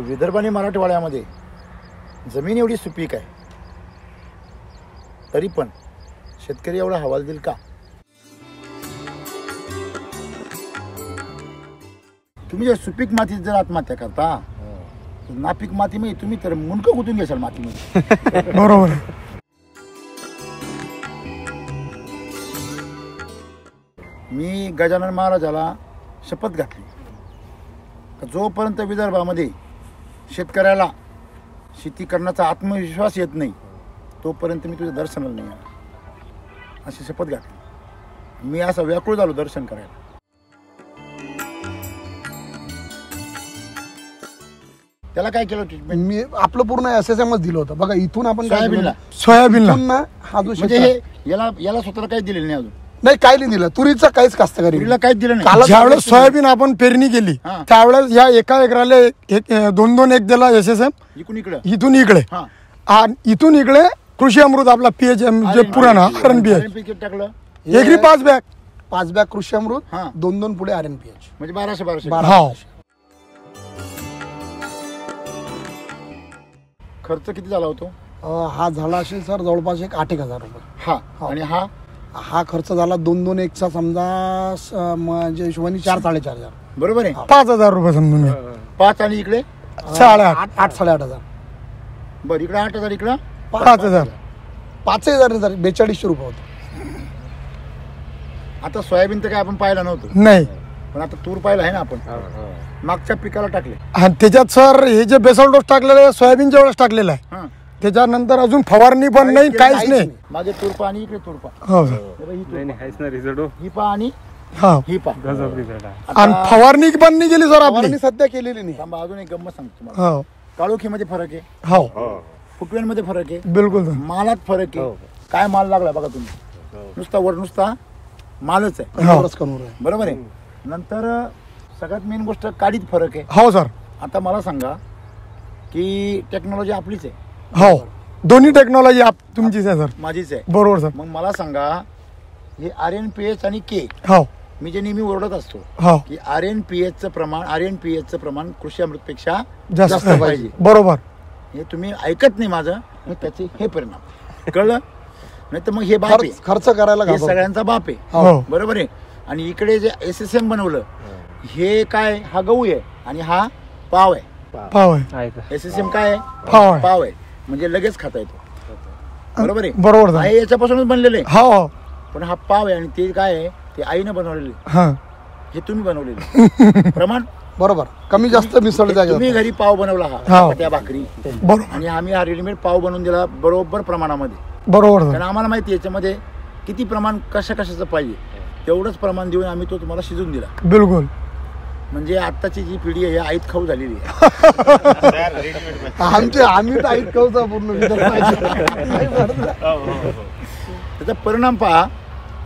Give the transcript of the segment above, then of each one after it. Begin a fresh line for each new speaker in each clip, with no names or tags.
विदर्भ आणि मराठवाड्यामध्ये जमीन एवढी सुपीक आहे तरी पण शेतकरी एवढा हवाल देईल का? तुम्ही जर सुपीक मातीत जर आत्महत्या करता, नापीक मातीमध्ये तुम्ही तर मुंडकं गुंतून घ्याल मातीमध्ये.
बरोबर.
मी गजानन महाराजाला शपथ घातली, जोपर्यंत विदर्भामध्ये शेतकऱ्याला शेती करण्याचा आत्मविश्वास येत नाही तोपर्यंत मी तुझ्या दर्शनाला नाही येणार, अशी शपथ घातली. मी असा व्याकुळ झालो दर्शन करायला. त्याला काय केलं ट्रीटमेंट?
मी आपलं पूर्ण SSM दिलं होतं बघा. इथून आपण
सोयाबीनला
ना हा जो
म्हणजे हे याला स्वतःला काही दिलेलं नाही अजून.
नाही, काही नाही दिलं. तुरीचं काहीच कास्तकारीला
काहीच दिलं नाही.
ज्यावेळेस सोयाबीन आपण पेरणी केली त्यावेळेस या एका एकराला 2-2 एक दिला SSM इथून इकडे आणि इथून इकडे कृषी अमृत आपला PHM जे पुराणा RNPH
टाकलं.
एकरी 5 बॅग कृषी अमृत, 2-2 पुढे RNPH
म्हणजे 1200. खर्च किती झाला होतो?
हा झाला असेल सर जवळपास 8,000 रुपये.
हा आणि
हा खर्च झाला 2-2 एकचा समजा म्हणजे हिशोबाने 4-4.5
बरोबर आहे.
5,000 रुपये समजून घ्या.
5 आणि इकडे
8-8.5
बरं. इकडे 8,000 इकडे
5,000 4200 रुपये होते.
आता सोयाबीन तर काय आपण पाहिलं नव्हतं
नाही,
पण आता तूर पाहिलं आहे ना आपण. मागच्या पिकाला टाकले
आणि त्याच्यात सर हे जे बेसल डोस टाकलेलं आहे सोयाबीनच्या वेळेस टाकलेला आहे. त्याच्यानंतर अजून फवारणी पण नाही, काहीच नाही.
माझे तुरपा आणि इकडे तुरपा ही पा आणि ही पा
आणि फवारणी पण नाही केली सर आपली
सध्या केलेली नाही. अजून एक गंमत सांगतो तुम्हाला. काळोखीमध्ये फरक आहे, फुटव्यांमध्ये फरक आहे,
बिलकुल
मालात फरक आहे. काय माल लागला बघा तुम्ही, नुसता मालच आहे. बरोबर आहे. नंतर सगळ्यात मेन गोष्ट काडीत फरक आहे.
हो सर.
आता मला सांगा की टेक्नॉलॉजी आपलीच आहे.
हो, दोन्ही टेक्नॉलॉजी तुमचीच आहे सर.
माझीच आहे.
बरोबर सर.
मग मला सांगा हे RNPH आणि K, मी जे नेहमी ओरडत असतो की RNPH चं प्रमाण कृषी अमृतपेक्षा जास्त पाहिजे.
बरोबर.
हे तुम्ही ऐकत नाही माझं, त्याचे हे परिणाम कळलं. नाही तर मग हे बाप आहे,
खर्च करायला
सगळ्यांचा बाप आहे. बरोबर आहे. आणि इकडे जे SSM बनवलं हे काय, हा गहू आहे आणि हा पाव आहे. SSM काय आहे? पाव आहे. म्हणजे लगेच खाता येतो. बरोबर आहे.
बरोबर
आहे, याच्यापासूनच बनलेले. पण हा पाव आहे आणि ते काय आहे, ते आईनं बनवलेले, हे तुम्ही बनवलेले. प्रमाण
बरोबर कमी जास्त मिसळले.
तुम्ही घरी पाव बनवला हा त्या भाकरी, आणि आम्ही हा रेडीमेड पाव बनवून दिला बरोबर प्रमाणामध्ये.
बरोबर.
कारण आम्हाला माहिती याच्यामध्ये किती प्रमाण कशाचं पाहिजे तेवढंच प्रमाण देऊन आम्ही तो तुम्हाला शिजून दिला.
बिलकुल. म्हणजे
आत्ताची जी पिढी आहे आईत खाऊ झालेली आहे.
आम्ही आईत खाऊचा पूर्ण.
त्याचा परिणाम पहा.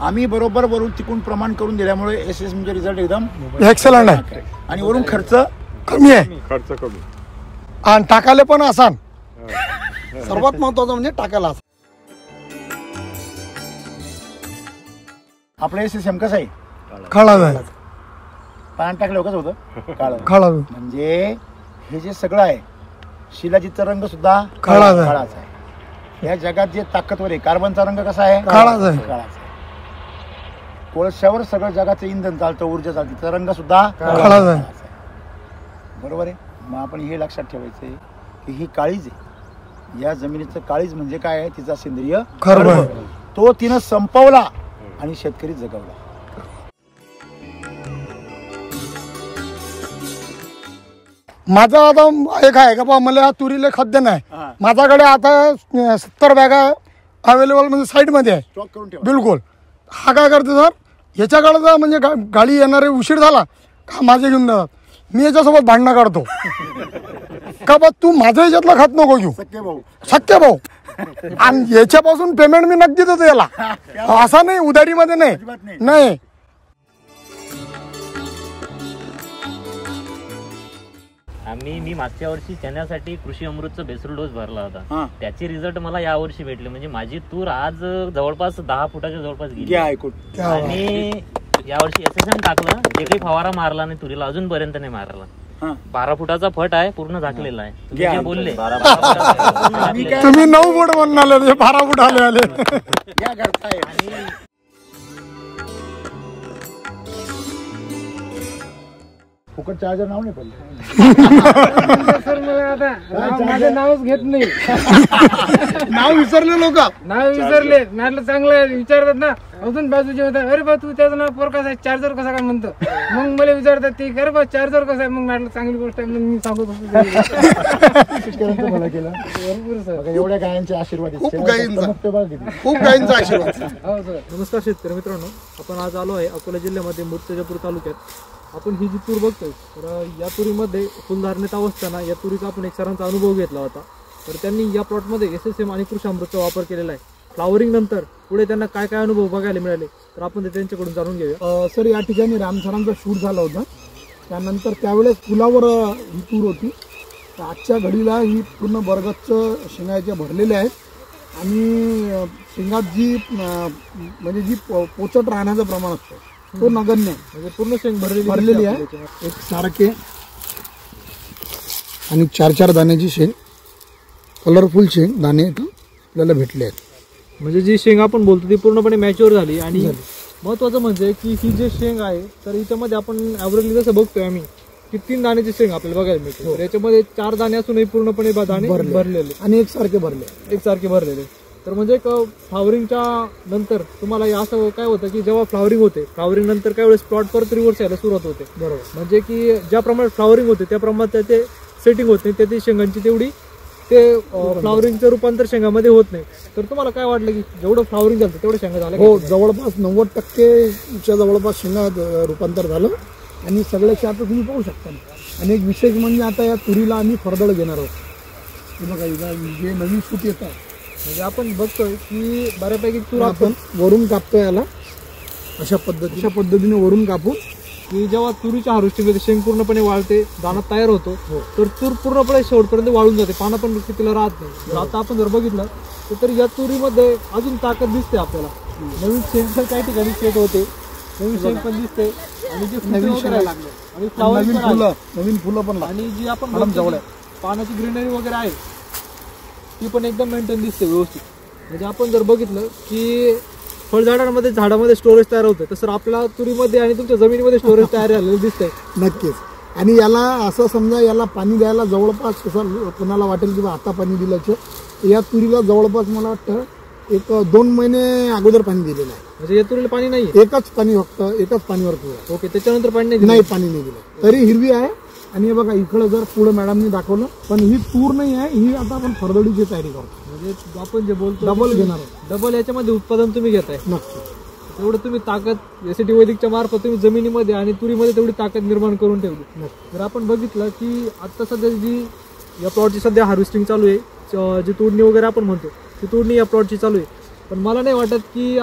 आम्ही बरोबर वरून तिकून प्रमाण करून दिल्यामुळे SSMचे रिझल्ट एकदम
एक्सलंट आहे.
आणि वरून खर्च
कमी आहे. आणि टाकायला पण आसान. सर्वात महत्वाचं म्हणजे टाकायला आसान.
आपलं SSM कसं आहे?
काळा आहे.
पाण्यात टाकलं कसं होतं?
काळा.
म्हणजे हे जे सगळं आहे, शिलाजीतचा रंग सुद्धा
काळाच
आहे. या जगात जे ताकदवर आहे, कार्बनचा रंग कसा आहे?
काळाच आहे.
कोळशावर सगळं जगाचं इंधन चालतं, ऊर्जा चालते, त्याचा रंग सुद्धा
काळाच आहे.
बरोबर आहे. मग आपण हे लक्षात ठेवायचं आहे की ही काळीज आहे. या जमिनीचं काळीज म्हणजे काय आहे? तिचा सेंद्रिय कर्ब, तो तिनं संपवला आणि शेतकरी जगवला.
माझा आता एक आहे का बा, मला तुरीला खाद्य नाही. माझ्याकडे आता 70 बॅगा अवेलेबल म्हणजे साईडमध्ये आहे.
स्टॉक करून ठेवा.
बिलकुल. हा काय करते सर, ह्याच्याकडे म्हणजे गाडी येणारे उशीर झाला का माझे घेऊन जातात. मी याच्यासोबत भांडणं काढतो का बा तू माझ्या ह्याच्यातला खात नको घेऊ. सख्य भाऊ. आणि याच्यापासून पेमेंट मी नक्की देतो याला. असा नाही उधारीमध्ये नाही.
मी मागच्या वर्षी चण्यासाठी कृषी अमृतचं बेसल डोस भरला होता. त्याचे रिझल्ट मला या वर्षी भेटले. म्हणजे माझी तूर आज जवळपास 10 फुटाच्या जवळपास गेली. आणि यावर्षी SSM टाकलं, जे काही फवारा मारला नाही तुरीला, अजूनपर्यंत नाही मारला. 12 फुटाचा फट आहे, पूर्ण झाकलेला आहे. तुम्ही
घ्या.
जे बोलले 12
तुम्ही 9 फूट म्हणून आले, 12 फूट आले.
या घरचा आहे. फुकट चार्जर नाव नाही पडलं
सर मला आता माझं नावच घेत नाही.
नाव विसरले लोक.
नाव विसरले. म्हटलं चांगलं विचारतात ना, अजून बाजूचे होतात, अरे बा तू त्याचं नाव पोर कसा आहे, चार्जर कसा काय म्हणतो. मग मला विचारतात ते, अरे बा चार्जर कसा आहे. मग म्हटलं चांगली गोष्ट आहे, मग मी सांगत होतो.
शेतकऱ्यांचं भलं केलं
भरपूर सर.
बघा, एवढ्या गायांचे आशीर्वाद आहेत.
खूप गायींचा.
चमकते बघा किती.
खूप गायींचा आशीर्वाद.
हो सर.
नमस्कार शेतकरी मित्रांनो, आपण आज आलो आहे अकोला जिल्ह्यामध्ये मूर्तिजापूर तालुक्यात. आपण ही जी तूर बघतोय, तर या तुरीमध्ये फुलधारणेत असताना या तुरीचा आपण एक सरांचा अनुभव घेतला होता. तर त्यांनी या प्लॉटमध्ये SSM आणि कृषी अमृतचा वापर केलेला आहे. फ्लावरिंग नंतर पुढे त्यांना काय काय अनुभव बघायला मिळाले, तर आपण ते त्यांच्याकडून जाणून घेऊया.
सर, या ठिकाणी रामसरांचा शूट झाला होता. त्यानंतर त्यावेळेस पुलावर ही तूर होती. तर आजच्या घडीला ही पूर्ण बरगतचं शेंगाच्या भरलेल्या आहेत आणि शेंगात जी म्हणजे जी पोचट राहण्याचं प्रमाण असतं तो नगण्य,
म्हणजे पूर्ण शेंग
भरलेली आहे. एक सारखे आणि 4-4 दाण्याची शेंग, कलरफुल शेंग दाणे इथं आपल्याला भेटले आहेत.
म्हणजे जी शेंग आपण बोलतो ती पूर्णपणे मॅच्युअर झाली. आणि महत्वाचं म्हणजे की ही जी शेंग आहे, तर हिच्यामध्ये आपण ॲव्हरेजली जसं बघतोय आम्ही की 3 दाण्याची शेंग आपल्याला बघायला मिळते. तर याच्यामध्ये 4 दाणे असूनही पूर्णपणे दाणे भरलेले
आणि एकसारखे
भरलेले. तर म्हणजे फ्लावरिंगच्या नंतर तुम्हाला असं काय होतं की जेव्हा फ्लावरिंग होते, फ्लावरिंग नंतर काय वेळेस प्लॉट परत रिव्हर्स यायला सुरुवात होते.
बरोबर.
म्हणजे की ज्या प्रमाणात फ्लावरिंग होते त्या प्रमाणात त्याचे सेटिंग होत नाही, त्याची शेंगांची तेवढी ते फ्लावरिंगचं रूपांतर शेंगामध्ये होत नाही. तर तुम्हाला काय वाटलं की जेवढं फ्लावरिंग झालं तेवढं शेंगा झालं?
हो, जवळपास 90% जवळपास शेंगा रूपांतर झालं. आणि सगळ्याचे आता तुम्ही पाहू शकता. आणि एक विशेष म्हणजे आता या तुरीला आम्ही फरदळ घेणार आहोत. हे बघा, जे नवीन सूट येत आहे,
म्हणजे आपण बघतोय की बऱ्यापैकी तूर
आपण वरून कापतोय याला अशा पद्धतीने वरून कापून
की जेव्हा तुरीच्या हार्वेस्टिंगमध्ये शेंग पूर्णपणे वाळते, दाणा तयार होतो, तर तूर पूर्णपणे शेवटपर्यंत वाळून जाते, पानं पण तिला राहत नाही. तर आता आपण जर बघितलं तर या तुरीमध्ये अजून ताकद दिसते आपल्याला. नवीन शेंग पण काही ठिकाणी सेट होते, नवीन शेंग पण दिसते आणि जी
नवीन
वगैरे
शेंगा
लागले आणि फ्लावर
नवीन फुलं पण
आणि जी आपण पानाची ग्रीनरी वगैरे आहे ती पण एकदम मेंटेन दिसते व्यवस्थित. म्हणजे आपण जर बघितलं की फळझाडांमध्ये झाडामध्ये स्टोरेज तयार होतं, तसं आपल्या तुरीमध्ये आणि तुमच्या जमिनीमध्ये स्टोरेज तयार झालेलं दिसतंय.
नक्कीच. आणि याला असं समजा, याला पाणी द्यायला जवळपास कसं कोणाला वाटेल की आता पाणी दिल्याचं, या तुरीला जवळपास मला वाटतं एक 2 महिने अगोदर पाणी दिलेलं आहे.
म्हणजे या तुरीला पाणी नाही,
एकच पाणीवर तुर.
ओके, त्याच्यानंतर पाणी
नाही दिलं तरी हिरवी आहे. आणि हे बघा, इकडं जर पुढे मॅडमनी दाखवलं, पण ही तूर नाही आहे, ही आता आपण फरदडीची तयारी करतो.
म्हणजे आपण जे बोलतो
डबल घेणार आहोत.
डबल याच्यामध्ये उत्पादन तुम्ही घेताय.
नक्की.
तेवढं तुम्ही ताकद एसीटी वैदिकच्या मार्फत तुम्ही जमिनीमध्ये आणि तुरीमध्ये तेवढी ताकद निर्माण करून ठेवली. जर आपण बघितलं की आता सध्या जी या प्लॉटची सध्या हार्वेस्टिंग चालू आहे, जी तोडणी वगैरे आपण म्हणतो ती तोडणी या प्लॉटची चालू आहे. पण मला नाही वाटत की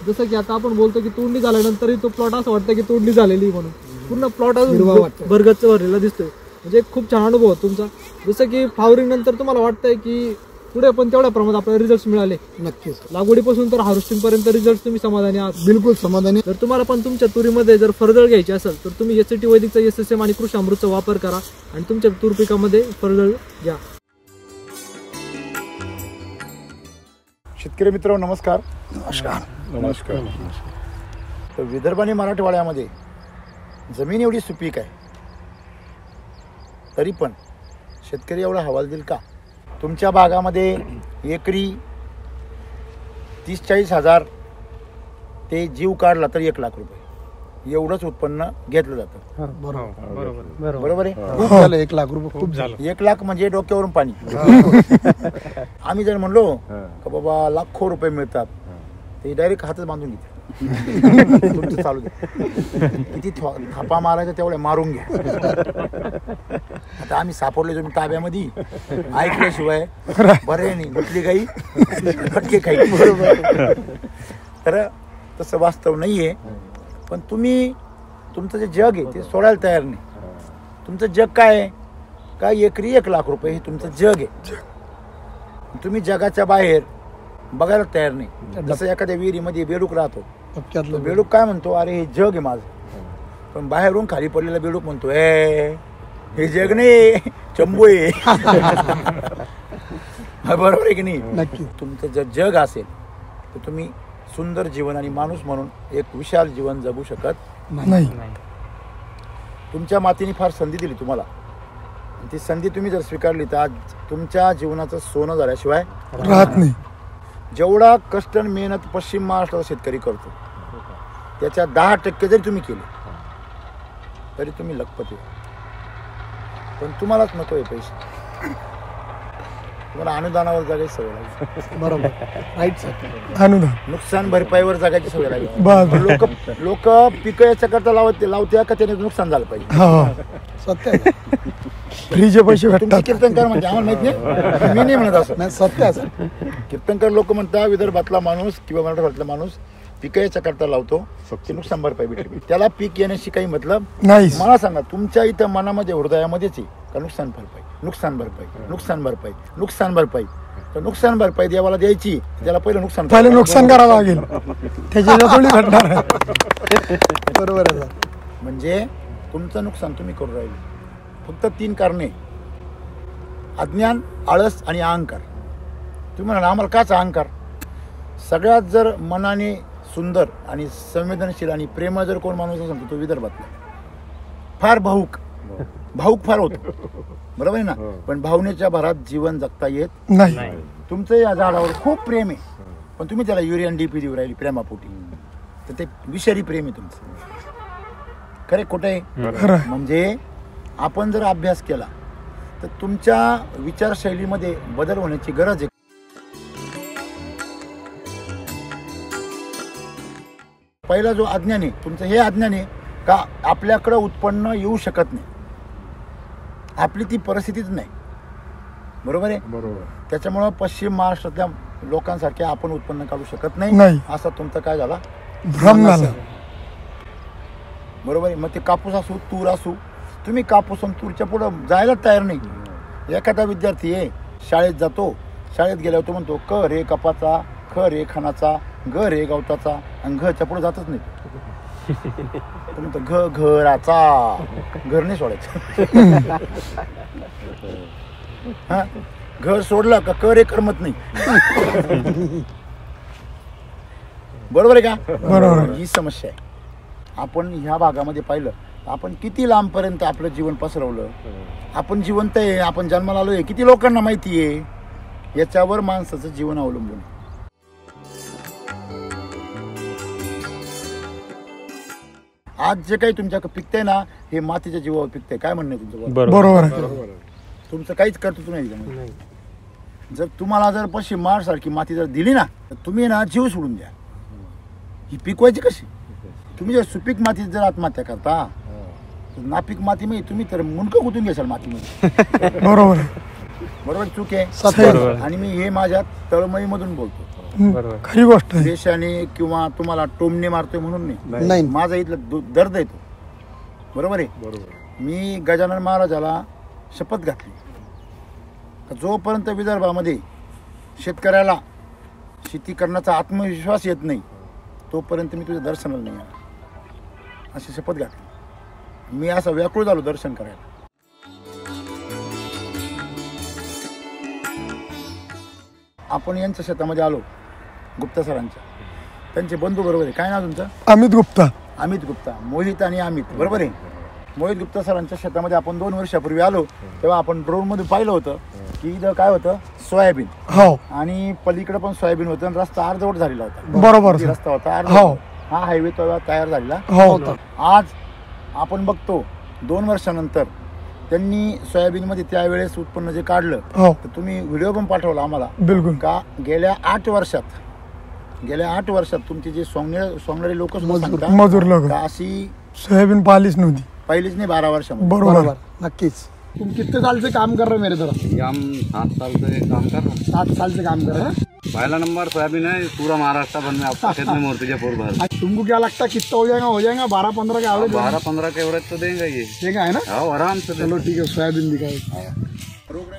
जसं की आता आपण बोलतो की तोडणी झाल्यानंतरही तो प्लॉट असं वाटतं की तोडणी झालेली म्हणून. पूर्ण प्लॉट बरगतच भरलेला दिसतोय. म्हणजे खूप छान अनुभव तुमचा. जसं की फ्लावरिंग नंतर तुम्हाला वाटतंय की पुढे पण तेवढ्या प्रमाणात आपल्याला रिझल्ट मिळाले.
नक्कीच.
लागवडीपासून तर हार्वेस्टिंग पर्यंत रिझल्ट तुम्ही समाधानी आहात?
बिलकुल समाधानी.
जर तुम्हाला पण तुमच्या तुरीमध्ये जर फरदळ घ्यायची असेल तर तुम्ही एसीटी वैदिकचा SSM आणि कृषी अमृतचा वापर करा आणि तुमच्या तूर पिकामध्ये फरदळ घ्या.
शेतकरी मित्र नमस्कार.
नमस्कार.
तर विदर्भ आणि मराठवाड्यामध्ये जमीन एवढी सुपीक आहे, तरी पण शेतकरी एवढा हवाल देईल का? तुमच्या भागामध्ये एकरी 30-40 हजार ते जीव काढला तर 1 लाख रुपये एवढंच उत्पन्न घेतलं जातं. बरोबर आहे.
खूप झालं. 1 लाख रुपये खूप झालं.
1 लाख म्हणजे डोक्यावरून पाणी. आम्ही जर म्हणलो का बाबा लाखो रुपये मिळतात, ते डायरेक्ट हातच बांधून घेते. तुमचं चालू द्या, किती थापा मारायचा तेवढ्या मारून घ्या. आता आम्ही सापडले तुम्ही ताब्यामध्ये, ऐकल्याशिवाय बरे नाही, गुटली गाई फटके खाई. बरोबर. तर तसं वास्तव नाहीये. पण तुम्ही तुमचं जे जग आहे ते सोडायला तयार नाही. तुमचं जग काय आहे? काय एकरी 1 लाख रुपये हे तुमचं जग आहे. तुम्ही जगाच्या बाहेर बघायला तयार नाही. जसं एखाद्या विहिरीमध्ये बेडूक राहतो, बेडूक काय म्हणतो, अरे हे जग आहे माझं. पण बाहेरून खाली पडलेला बेडूक म्हणतो, हे जग नाही चंबू आहे. बरोबर आहे की नाही?
नक्की.
तुमचं जर जग असेल तर तुम्ही सुंदर जीवन आणि माणूस म्हणून एक विशाल जीवन जगू शकत
नाही.
तुमच्या मातेने फार संधी दिली तुम्हाला. ती संधी तुम्ही जर स्वीकारली तर आज तुमच्या जीवनाचं सोनं झाल्याशिवाय
राहत नाही.
जेवढा कष्ट आणि मेहनत पश्चिम महाराष्ट्राचा शेतकरी करतो त्याच्या 10% जरी तुम्ही केले तरी तुम्ही लखपती. पण तुम्हालाच नको आहे पैसे. तुम्हाला अनुदानावर जगायची सवय लागली.
बरोबर. Right sir. अनुदान
नुकसान भरपाईवर जगायची सवय लागली.
बस.
लोक पिकं याच्याकरता लावते का त्याने नुकसान झालं पाहिजे.
हा सत्य आहे. फ्रीचे पैसे
तुमचे
भेटतात.
कीर्तनकार म्हणते आम्हाला माहित नाही, मी नाही म्हणत असं.
नाही सत्य आहे सर.
कीर्तनकार लोक म्हणतात विदर्भातला माणूस किंवा मराठवाड्यातला माणूस पिकं याच्या करता लावतो ते नुकसान भरपाई भेटली. त्याला पीक येण्याशी काही मतलब
नाही.
मला सांगा तुमच्या इथं मनामध्ये हृदयामध्येच आहे का नुकसान भरपाई नुकसान भरपाई नुकसान भरपाई नुकसान भरपाई. तर नुकसान भरपाई देवाला द्यायची त्याला पहिलं नुकसान
पहिले नुकसान करावं लागेल त्याच्या थोडी घडणार आहे. बरोबर आहे सर.
म्हणजे तुमचं नुकसान तुम्ही करून राहिले. फक्त 3 कारणे: अज्ञान, आळस आणि अहंकार. तुम्ही म्हणाला आम्हाला काच अहंकार. सगळ्यात जर मनाने सुंदर आणि संवेदनशील आणि प्रेमळ जर कोण माणूस असेल तर तो विदर्भातला. फार भाऊक फार होतो. बरोबर आहे ना? पण भावनेच्या भरात जीवन जगता येत
नाही.
तुमचं या झाडावर खूप प्रेम आहे पण तुम्ही त्याला युरियन DP देऊ राहिली प्रेमापोटी. तर ते विषारी प्रेम आहे तुमचं. खरे खोटं आहे? म्हणजे आपण जर अभ्यास केला तर तुमच्या विचारशैलीमध्ये बदल होण्याची गरज आहे. पहिला जो अज्ञान आहे तुमचं हे अज्ञान आहे का आपल्याकडं उत्पन्न येऊ शकत नाही. आपली ती परिस्थितीच नाही. बरोबर आहे?
बरोबर.
त्याच्यामुळं पश्चिम महाराष्ट्रातल्या लोकांसारखे आपण उत्पन्न काढू शकत
नाही.
नाही असा तुमचा काय झाला
भ्रम झाला.
बरोबर आहे. मग ते कापूस असू तूर असू तुम्ही कापूस आणि तूरच्या पुढं जायलाच तयार नाही. एखादा विद्यार्थी आहे शाळेत जातो. शाळेत गेल्यावर तो म्हणतो क रे कपाचा, ख रे खानाचा, ग रे गवताचा आणि घच्या पुढे जातच नाही. तो म्हणतो घराचा. घर नाही सोडायचं. हा घर सोडलं का क रे करमत नाही. बरोबर आहे का?
बरोबर.
ही समस्या आहे. आपण ह्या भागामध्ये पाहिलं आपण किती लांबपर्यंत आपलं जीवन पसरवलं. आपण जिवंत आहे, आपण जन्माला आलोय, किती लोकांना माहिती आहे. याच्यावर माणसाचं जीवन अवलंबून. आज जे काही तुमच्याकडे पिकतंय ना हे मातीच्या जीवावर पिकतंय. काय म्हणणं आहे तुमचं?
बरोबर आहे.
तुमचं काहीच कर्तृत्व नाही. जर तुम्हाला जर पश्चिम महाराष्ट्रासारखी माती जर दिली ना तर तुम्ही ना जीव सोडून द्या. ही पिकवायची कशी? तुम्ही जर सुपीक मातीत जर आत्महत्या करता तर नापीक मातीमध्ये तुम्ही तर मुंडकं गुंतून घ्याल मातीमध्ये.
बरोबर.
बरोबर. चूक आहे.
सत्य.
आणि मी हे माझ्या तळमळीमधून बोलतो.
खरी गोष्ट आहे.
देशाने किंवा तुम्हाला टोमणे मारतोय म्हणून नाही. माझा इथलं दर्द येतो. बरोबर आहे. मी गजानन महाराजाला शपथ घातली जोपर्यंत विदर्भामध्ये शेतकऱ्याला शेती करण्याचा आत्मविश्वास येत नाही तोपर्यंत मी तुझ्या दर्शनाला नाही येणार अशी शपथ घातली. मी असा व्याकुळ झालो दर्शन करायला. आपण यांच्या शेतामध्ये आलो गुप्ता सरांच्या. त्यांचे बंधू बरोबर आहे. काय नाव तुमचं?
अमित गुप्ता.
अमित गुप्ता. मोहित आणि अमित बरोबर आहे. मोहित गुप्ता सरांच्या शेतामध्ये आपण 2 वर्षापूर्वी आलो तेव्हा आपण ड्रोन मध्ये पाहिलं होतं की इथं काय होतं सोयाबीन.
हो.
आणि पलीकडे पण सोयाबीन होतं आणि रस्ता अर्धवट झालेला होता.
बरोबर.
रस्ता होता
हो.
हा हायवे तेव्हा तयार झालेला
हो.
आज आपण बघतो 2 वर्षानंतर त्यांनी सोयाबीनमध्ये त्यावेळेस उत्पन्न जे काढलं
हो.
तर तुम्ही व्हिडिओ पण पाठवला आम्हाला.
बिलकुल.
का गेल्या 8 वर्षात तुमचे जे सोंगणारे लोक
मजूर लोक
अशी
सोयाबीन पाहिलीच नव्हती.
पहिलीच नाही 12 वर्षामध्ये.
बरोबर. नक्कीच. तुम कितने साल से काम कर रहे हो मेरे तरफ?
हम 7 साल से काम कर रहे हैं.
7 साल से काम कर रहे हैं.
पहला नंबर सोयाबीन है पूरा महाराष्ट्र भर में आपका खेत में मूर्तिजापुर भर.
तुमको क्या लगता है कितना हो जाएगा 12-15 का एवरेज?
12-15 के एवरेज तो देंगे ये.
ठीक है ना?
हाँ आराम से.
चलो ठीक है. सोयाबीन दिखाओ.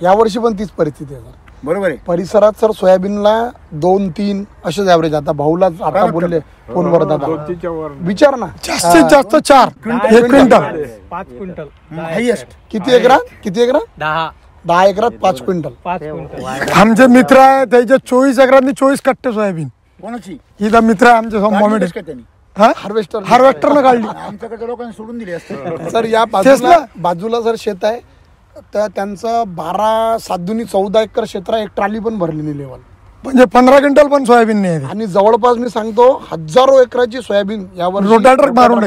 या वर्षी पण तीच परिस्थिती आहे.
बरोबर आहे.
परिसरात सर सोयाबीनला 2-3 असेच ॲव्हरेज. आता भाऊला आता बोलले फोनवर दादा विचार ना, जास्तीत जास्त 4 1 क्विंटल
5 क्विंटल
हायएस्ट.
किती एकरात 10 एकरात 5 क्विंटल.
5 क्विंटल
आमचे मित्र आहे त्याचे 24 एकरातनी 24 कट्टे सोयाबीन.
कोणाची
इथं मित्र आहे आमचे
काढली का त्यांनी?
हार्वेस्टरनं काढली.
आमच्याकडच्या लोकांनी सोडून दिली असते.
सर या बाजूला सर शेत आहे, तर त्यांचं 12-7-14 एकर क्षेत्र आहे. एक ट्रॉली पण भरली नाही लेवल, म्हणजे 15 क्विंटल पण सोयाबीन नाही. आणि जवळपास मी सांगतो हजारो एकराची सोयाबीन यावर रोटाटर मारून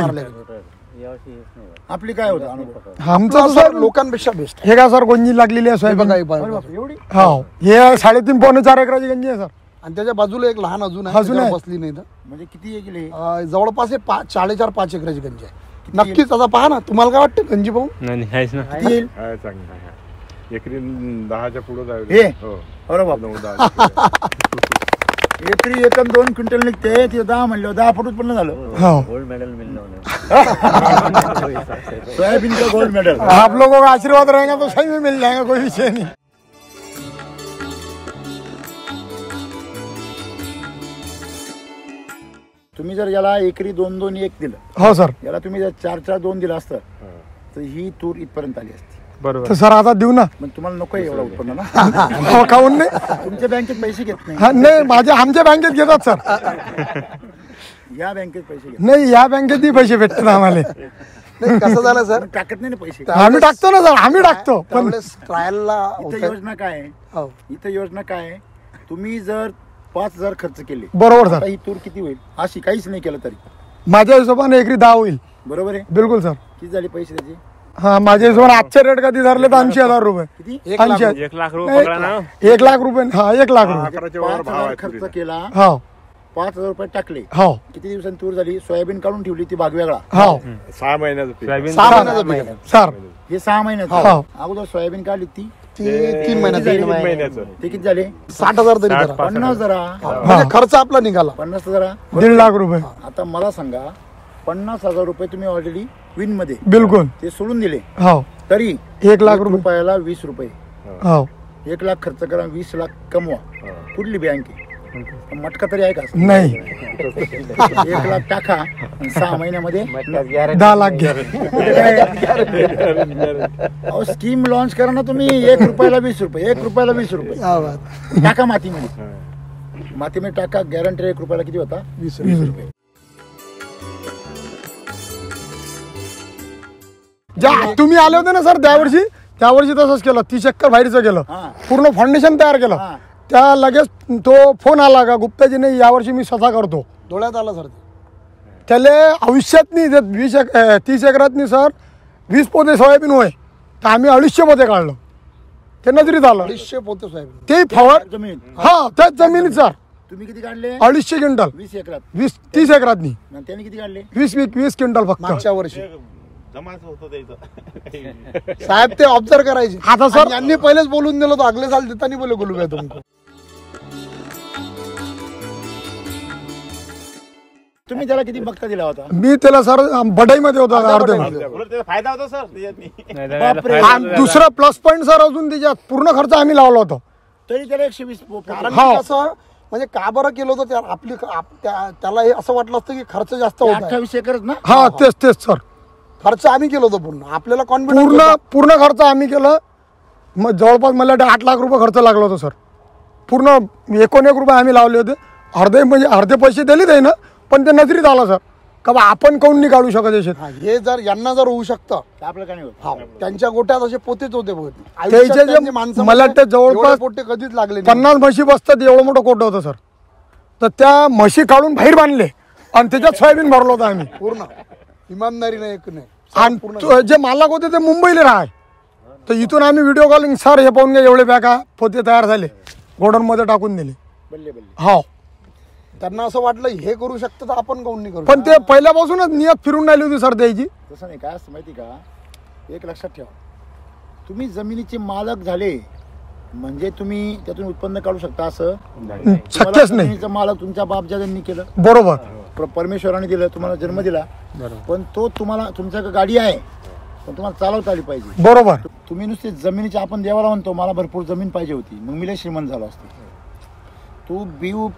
आपली काय होतं अनुभव?
आमचं सर लोकांपेक्षा बेस्ट. हे का सर गंजी लागलेली आहे सोयाबीन
एवढी
हो. हे 3.5-4 एकराची गंजी आहे सर.
आणि त्याच्या बाजूला एक लहान अजून आहे,
अजून आहे.
त्याच्यावर बसली नाही तर
म्हणजे किती गेले?
जवळपास हे 4.5 एकराची गंजी आहे. नक्कीच आता पहा ना, तुम्हाला काय वाटतं गंजी पाहून?
नाही आहेच ना.
किती येईल?
एकरी 10च्या पुढे जाईल.
हे
हो.
अरे बाप,
9-10.
एकरी 1-2 क्विंटल निघते. तिथे 10 म्हणलं 10 फूट उत्पन्न झालं.
हो.
गोल्ड मेडल मिळणं
सोयाबीन का गोल्ड मेडल.
आप लोगों का आशीर्वाद रहेगा तो सही में मिल जाएगा, कोई विषय नहीं.
तुम्ही जर याला एकरी 2-2-1 दिलं,
हो सर.
याला तुम्ही जर 4-4-2 दिलं असतं तर ही तूर इथपर्यंत आली असती.
तर सर आता देऊ ना.
पण तुम्हाला नको एवढं उत्पन्न ना.
हो, काहून नाही?
तुमच्या बँकेत पैसे घेत नाही.
हा, नाही आमच्या बँकेत घेतात सर.
या बँकेत पैसे घेत
नाही, या बँकेतही पैसे भेटतात आम्हाला.
नाही, कसं झालं सर,
नाही. टाकत नाही ना पैसे.
आम्ही टाकतो ना सर, आम्ही टाकतो. पण
त्यावेळेस ट्रायलला
इथं योजना काय आहे?
हो.
इथं योजना काय आहे? तुम्ही जर 5,000 खर्च केले,
बरोबर
आता
सर.
ही तूर किती होईल? अशी काहीच नाही केलं तरी
माझ्या हिशोबाने एकरी 10 होईल.
बरोबर आहे.
बिलकुल सर.
किती झाले पैसे त्याचे?
हा, माझ्या हिशोबाने आजचे रेट कधी धरले तर 80,000 रुपये.
किती?
80,000.
1 लाख रुपये पकडा ना.
1 लाख रुपये. हा, 1 लाख रुपये.
11च्या वर भाव
5,000
आहे
खर्च
तुरीला.
केला,
हो
5,000 रुपये टाकले.
हो
किती दिवसांनी तूर झाली? सोयाबीन काढून ठेवली, ती भाग वेगळा.
हो
6 महिन्याचं पीक.
सोयाबीन
6 महिन्याचं पीक आहे.
सर.
हे 6 महिन्यात.
हो.
अगोदर सोयाबीन काढली ती
ती 3 महिन्याचं.
3 महिन्याचं.
ते किती झाले?
60,000 तरी धरा.
50 जरा.
म्हणजे खर्च आपला निघाला.
50 जरा.
1.5 लाख रुपये.
आता मला सांगा, 50,000 रुपये तुम्ही ऑलरेडी विन मध्ये
बिलकुल.
ते सोडून दिले,
हो
तरी
1 लाख
1
रुपये.
रुपयाला 20 रुपये.
हो
1 लाख खर्च करा, 20 लाख कमवा. कुठली बँक आहे? मटका तरी आहे का?
नाही.
1 लाख टाका आणि 6 महिन्यामध्ये
10 लाख घ्या.
स्कीम लॉन्च करा ना तुम्ही. 1 रुपयाला 20 रुपये, 1 रुपयाला 20 रुपये
क्या बात.
टाका मातीमध्ये. मातीमध्ये टाका, गॅरंटी 1 रुपयाला किती होता? 20 रुपये.
ज्या तुम्ही आले होते ना सर त्यावर्षी तसंच केलं. 30 एकर बाहेरचं केलं,
हा.
पूर्ण फाउंडेशन तयार केलं.
हा.
त्या लगेच तो फोन आला का गुप्ताजी नाही, यावर्षी मी स्वतः करतो.
डोळ्यात आला सर.
त्याला आयुष्यात नाही 30 एकरात नाही सर 20 पोते सोयाबीन होय, तर आम्ही 250 पोते काढलं. ते नजरीत आलं.
250 पोते सोयाबीन.
ते फवार
जमीन
हा त्याच जमिनीत सर
तुम्ही किती काढले?
250 क्विंटल.
20 एकरात.
30 एकरात नाही,
आणि त्यांनी किती काढले?
20 क्विंटल फक्त.
मागच्या वर्षी
जमाच होतं त्याचं.
साहेब ते ऑब्झर्व करायचे.
आता सर
आणि यांनी पहिलेच बोलून दिलं तो अगले साल देताना बोले गोलू काय तुमको.
तुम्ही त्याला किती बघता दिला होता?
मी त्याला सर बढाईमध्ये होता अर्धे.
उलट त्याचा फायदा होता सर त्याच्यात.
बापरे.
आणि दुसरा प्लस पॉईंट सर अजून त्याच्यात पूर्ण खर्च आम्ही लावला होता.
तरी त्याला 120
कारण
हो.
की कसं म्हणजे का बरं केलं होतं त्याला हे असं वाटलं असतं की खर्च जास्त होता.
28 एकरच ना?
हा तेच सर.
खर्च आम्ही केलं होतं पूर्ण. आपल्याला कॉन्फिडन्स
पूर्ण खर्च आम्ही केलं. मग जवळपास मला वाटतं 8 लाख रुपये खर्च लागला होता सर. पूर्ण 1 रुपये आम्ही लावले होते. अर्धे पैसे दिले ते ना, पण ते नजरीत आलं सर का बा आपण काऊन नाही काढू शकत याच्यात.
हे जर यांना जर होऊ शकतं
तर आपलं काय नाही होत.
हा, त्यांच्या गोट्यात असे पोतेच होते बघ.
त्याचे
आयुष्यात
जे
त्यांची माणसं
मला वाटतं जवळपास
एवढे पोटे कधीच लागले नाही.
50 म्हशी बसतात एवढं मोठं कोट होतं सर. तर त्या म्हशी काढून बाहेर बांधले आणि त्याच्यात सोयाबीन भरलं होतं आम्ही
पूर्ण इमानदारी नाही एक नाही.
आणि जे मालक होते ते मुंबईला राहाय. तर इथून आम्ही व्हिडिओ कॉलिंग सर हे पाहून घ्या एवढे बॅगा पोते तयार झाले, गोडाऊन मध्ये टाकून दिले.
बल्ले.
हो
त्यांना असं वाटलं हे करू शकतं तर आपण काऊन नाही करू.
पण ते पहिल्यापासूनच नियत फिरून राहिली होती सर द्यायची.
तसं नाही. काय असतं माहिती का, एक लक्षात ठेवा, तुम्ही जमिनीचे मालक झाले म्हणजे तुम्ही त्यातून उत्पन्न काढू शकता असं
शक्यच नाही.
जमिनीचा मालक तुमच्या बापजादांनी केलं,
बरोबर.
परमेश्वराने दिलं, तुम्हाला जन्म दिला, पण तो तुम्हाला तुमच्याकडे गाडी आहे पण तुम्हाला चालवता आली पाहिजे.
बरोबर.
तुम्ही नुसते जमिनीची आपण देवाला म्हणतो मला भरपूर जमीन पाहिजे होती मग मी लय श्रीमंत झालो असतो. तू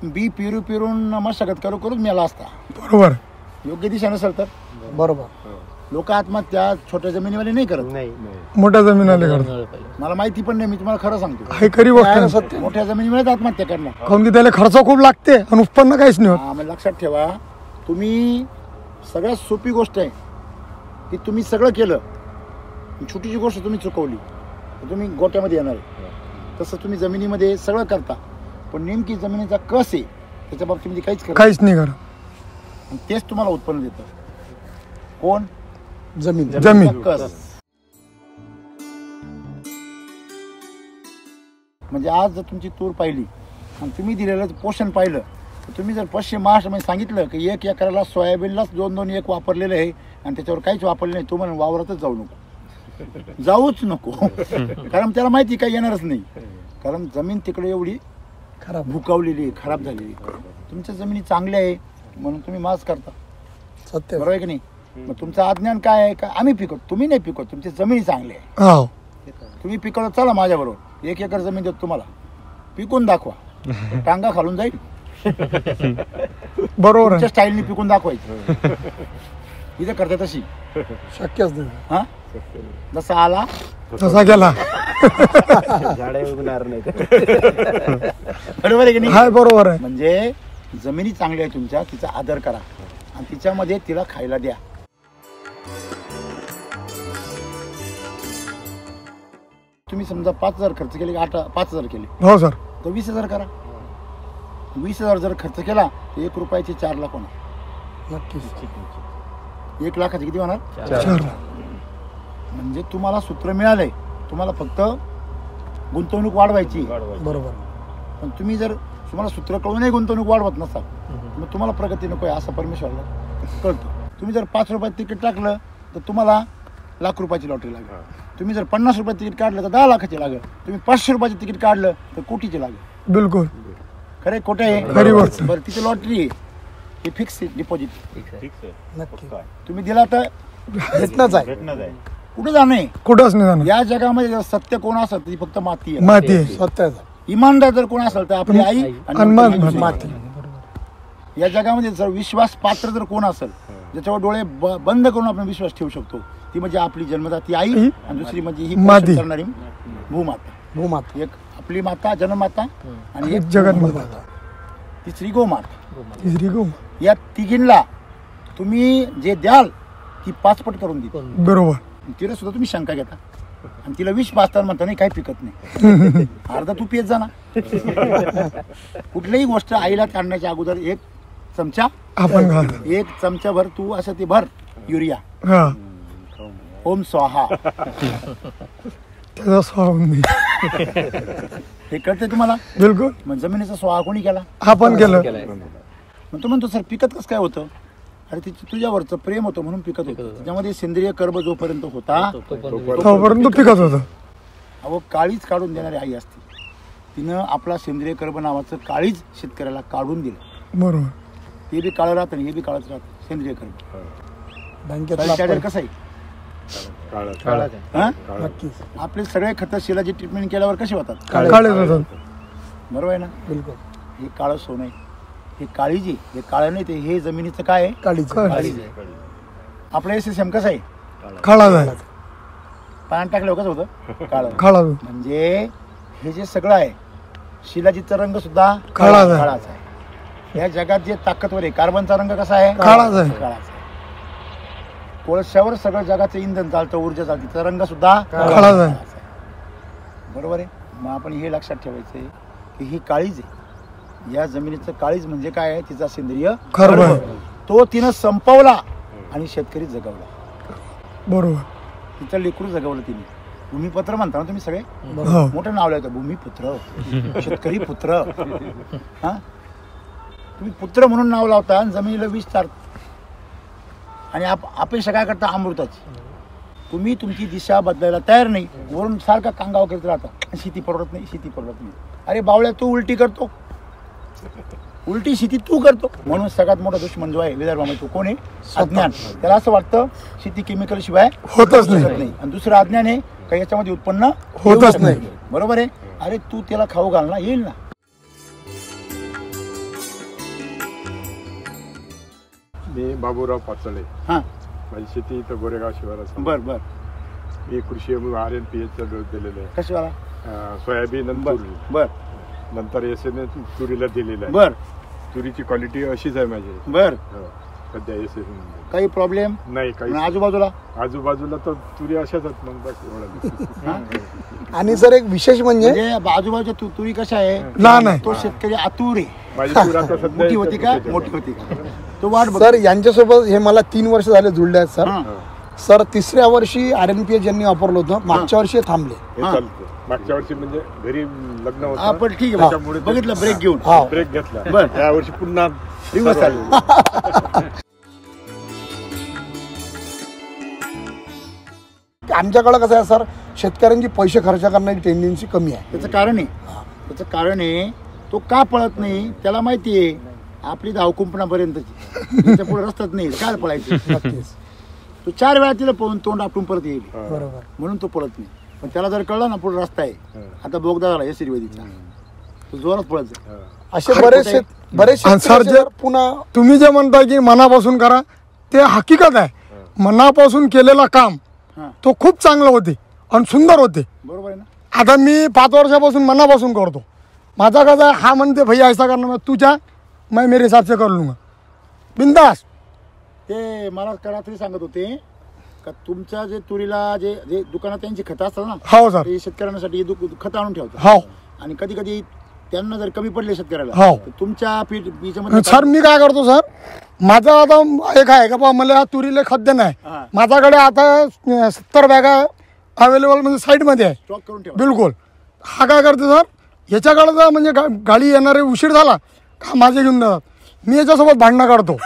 बी पिरून मशागत करून मेला असता.
बरोबर.
योग्य दिशा नसेल तर.
बरोबर.
लोक आत्महत्या छोट्या जमिनीवाले नाही करत,
मोठ्या जमीन करतात.
मला माहिती पण नाही, मी तुम्हाला खरं सांगतो.
हे खरी गोष्ट आहे.
मोठ्या जमिनीमध्ये आत्महत्या करणार
काऊन की त्याला खर्च खूप लागते आणि उत्पन्न काहीच नाही होत.
मग लक्षात ठेवा, तुम्ही सगळ्यात सोपी गोष्ट आहे की तुम्ही सगळं केलं, छोटीची गोष्ट तुम्ही चुकवली तर तुम्ही गोट्यामध्ये येणार आहे. तसं तुम्ही जमिनीमध्ये सगळं करता पण नेमकी जमिनीचा कस आहे त्याच्या बाबतीमध्ये काहीच
नाही करा.
तेच तुम्हाला उत्पन्न देतं. कोण?
जमीन.
कस. म्हणजे आज जर तुमची तूर पाहिली आणि तुम्ही दिलेलं पोषण पाहिलं तर तुम्ही जर पश्चिम महाराष्ट्रामध्ये सांगितलं की 1 एकराला सोयाबीनलाच 2-2 एक वापरलेलं आहे आणि त्याच्यावर काहीच वापरलं नाही, तू म्हणून वावरातच जाऊच नको कारण त्याला माहिती काही येणारच नाही. कारण जमीन तिकडे एवढी
खराब
भुकावलेली, खराब झालेली. तुमच्या जमिनी चांगल्या आहे म्हणून तुम्ही मास करता.
सत्य.
बरोबर आहे की नाही? मग तुमचं अज्ञान काय आहे का आम्ही पिकवतो, तुम्ही नाही पिकवत, तुमची जमिनी चांगली आहे. तुम्ही पिकवलं, चला माझ्याबरोबर 1 एकर जमीन देतो तुम्हाला, पिकून दाखवा. टांगा खालून जाईल.
बरोबर.
तुमच्या स्टाईलने पिकून दाखवायची. इथं करता तशी
शक्यच नाही.
हा, जसा आला
तसा गेला.
बरोबर आहे की नाही?
हाय, बरोबर आहे.
म्हणजे जमिनी चांगल्या आहे तुमच्या, तिचा आदर करा आणि तिच्यामध्ये तिला खायला द्या. तुम्ही समजा 5,000 खर्च केले, 5,000 केले,
हो सर,
तर 20,000 करा. 20,000 जर खर्च केला तर 1 रुपयाचे 4 लाख होणार.
नक्कीच.
1 लाखाचे किती होणार?
4.
म्हणजे तुम्हाला सूत्र मिळालंय, तुम्हाला फक्त गुंतवणूक वाढवायची.
बरोबर.
पण तुम्ही जर तुम्हाला सूत्र कळूनही गुंतवणूक वाढवत नसाल मग तुम्हाला प्रगती नको आहे असं परमेश्वरला कळतं. तुम्ही जर 5 रुपयात तिकीट टाकलं तर तुम्हाला लाख रुपयाची लॉटरी लागेल. तुम्ही जर 50 रुपयात तिकीट काढलं तर 10 लाखाची लागेल. तुम्ही 500 रुपयाचं तिकीट काढलं तर कोटीची लागेल.
बिलकुल
खरे खोटे आहे?
खरी गोष्ट.
बरं, तिथे लॉटरी आहे, हे फिक्स डिपॉझिट.
नक्की.
तुम्ही दिला तर
भेटणंच आहे.
कुठं जाणे?
कुठंच नाही जाणार.
या जगामध्ये जर सत्य कोण असेल तर ती फक्त माती आहे.
माती आहे.
सत्य.
इमानदार जर कोण असेल तर आपली आई
आणि
माती. या जगामध्ये जर विश्वास पात्र जर कोण असेल ज्याच्यावर डोळे बंद करून आपण विश्वास ठेवू शकतो ती म्हणजे आपली जन्मदाती आई आणि दुसरी म्हणजे ही
माती
करणारी भूमाता. एक आपली माता जन्ममाता आणि एक
जगन्माता,
तिसरी गोमाता.
तिसरी गो.
या तिघींना तुम्ही जे द्याल ती 5 पट करून देईल.
बरोबर.
तिला सुद्धा तुम्ही शंका घेता आणि तिला विष पाचताना म्हणता नाही काही पिकत नाही. अर्धा तू पियत जा ना. कुठलीही गोष्ट आईला काढण्याच्या अगोदर 1 चमचा
आपण
1 चमचाभर तू असं ते भर युरिया.
हा,
ओम स्वाहा.
त्याचा स्वाभाव नाही.
हे कळते तुम्हाला?
बिलकुल.
मग जमिनीचा स्वाहा कोणी केला?
आपण केलं.
मग तो म्हणतो सर पिकत कसं काय होतं? अरे तिची तुझ्यावरचं प्रेम होतं म्हणून पिकत होतं. त्याच्यामध्ये सेंद्रिय कर्ब जोपर्यंत होता
तोपर्यंत पिकत होतं.
अहो, काळीज काढून देणारी आई असते. तिनं आपला सेंद्रिय कर्ब नावाचं काळीज शेतकऱ्याला काढून दिलं.
बरोबर.
ते बी काळं राहतं आणि हे बी काळच राहतं. सेंद्रिय कर्ब.
बँकेत
कसं आहे?
नक्कीच.
आपले सगळे खतं शिलाची ट्रीटमेंट केल्यावर कसे होतात?
काळे होतात.
बरोबर आहे ना?
बिलकुल.
हे काळं सोनं आहे, हे काळीज आहे. हे काळं नाही, ते हे जमिनीचं काय आहे?
काळीज.
काळीज आहे. आपलं SSM कसं आहे?
काळा आहे.
पाण्यात टाकल्यावर कसं होतं? काळं.
काळा.
म्हणजे हे जे सगळं आहे शिलाजीतचा रंग सुद्धा
काळाच आहे.
काळाच आहे. या जगात जे ताकदवर आहे कार्बनचा रंग कसा आहे?
काळाच आहे.
काळाच आहे. कोळशावर सगळं जगाचं इंधन चालतं, ऊर्जा चालते, त्याचा रंग सुद्धा
काळाच आहे.
बरोबर आहे. मग आपण हे लक्षात ठेवायचं आहे की ही काळीज आहे. या जमिनीचं काळीज म्हणजे काय आहे? तिचा सेंद्रिय
कर्ब.
तो तिनं संपवला आणि शेतकरी जगवला.
बरोबर.
तिचं लेकरू जगवलं तिने. भूमिपुत्र म्हणता ना तुम्ही सगळे?
हो.
मोठं नाव लिहायचं, भूमिपुत्र, शेतकरी पुत्र. हा, तुम्ही पुत्र म्हणून नाव लावता आणि जमिनीला विष चारता आणि अपेक्षा काय करता? अमृताची. तुम्ही तुमची दिशा बदलायला तयार नाही, वरून सारखा कांगाव करत राहता. शेती परवडत नाही, शेती परवडत नाही. अरे बावळ्या, तू उलटी करतो, उलटी शेती तू करतो. म्हणून सगळ्यात मोठा दुश्मन जो आहे विदर्भामध्ये तो कोण आहे? अज्ञान. त्याला असं वाटतं शेती केमिकल शिवाय
होतच नाही.
आणि दुसरं अज्ञान आहे का याच्यामध्ये उत्पन्न
होतच नाही.
बरोबर आहे. अरे तू त्याला खाऊ घाल ना, येईल ना.
मी बाबूराव पाचळे.
हा
माझी शेती इथं गोरेगाव शिवारात.
बर बर.
मी कृषी RNPH डोस दिलेला आहे.
कशाला?
सोयाबीन आणि
बर
तुरी.
बर.
नंतर SN तुरीला दिलेला आहे.
बर.
तुरीची क्वालिटी अशीच आहे माझी.
बर.
सध्या SN
काही प्रॉब्लेम
नाही. काही आजूबाजूला तर तुरी अशाच आहेत. मग बस एवढं.
आणि सर एक विशेष म्हणजे
आजूबाजूच्या तुरी कशा आहे?
लहान आहे.
तो शेतकरी आतुर आहे.
माझी तुर आता सध्या
मोठी होती का? मोठी होती का? तो वाट बघ.
सर यांच्यासोबत हे मला 3 वर्ष झाले जुळले आहेत सर. सर 3ऱ्या वर्षी RNPH यांनी वापरलं होतं. मागच्या वर्षी थांबले.
हे चालतं. मागच्या वर्षी म्हणजे घरी लग्न होतं.
आपण ठीक आहे. बघितलं ब्रेक घेऊन
ब्रेक घेतला.
बर.
या वर्षी पुन्हा
दिवस आले.
आमच्याकडे कसं आहे सर, शेतकऱ्यांची पैसे खर्च करण्याची टेंडन्सी कमी आहे.
त्याचं कारण आहे तो का पळत नाही त्याला माहिती आहे. आपली धावकुंपणापर्यंतची त्याच्या पुढे रस्ताच नाही. काय पळायचं? तो 4 वेळा तिला पळून तोंड आपटून परत येईल.
बरोबर.
म्हणून तो पळत नाही. पण त्याला जर कळलं ना पुढे रस्ता आहे, आता बोगदा झाला SC वैदिकचा, तो जोरात पळत.
असे बरेचसे
सर जे
पुन्हा
तुम्ही जे म्हणता की मनापासून करा, ते हकीकत आहे. मनापासून केलेलं काम तो खूप चांगलं होते आणि सुंदर होते.
बरोबर आहे ना.
आता मी 5 वर्षापासून मनापासून करतो. माझा कसा हा म्हणते भैया ऐसा करना, मैं तुझ्या मैं मेरे हिसाब से कर लूंगा बिंदास.
ते मला रात्री सांगत होते का तुमच्या जे तुरीला जे जे दुकानात त्यांची खतं असतात ना,
हो सर,
ते शेतकऱ्यांसाठी खतं आणून ठेवतात.
हो.
आणि कधी कधी त्यांना जर कमी पडले शेतकऱ्याला,
हो.
तर तुमच्या बीजामध्ये
सर मी काय करतो सर, माझा आता एक आहे का बा मला तुरीला खत नाही. माझ्याकडे आता 70 बॅगा अवेलेबल म्हणजे साईडमध्ये आहे.
स्टॉक करून ठेवा.
बिलकुल. हा काय करतो सर, याच्याकडे जर म्हणजे गाडी येणारे उशीर झाला का माझे घेऊन जातात. मी याच्यासोबत भांडणं काढतो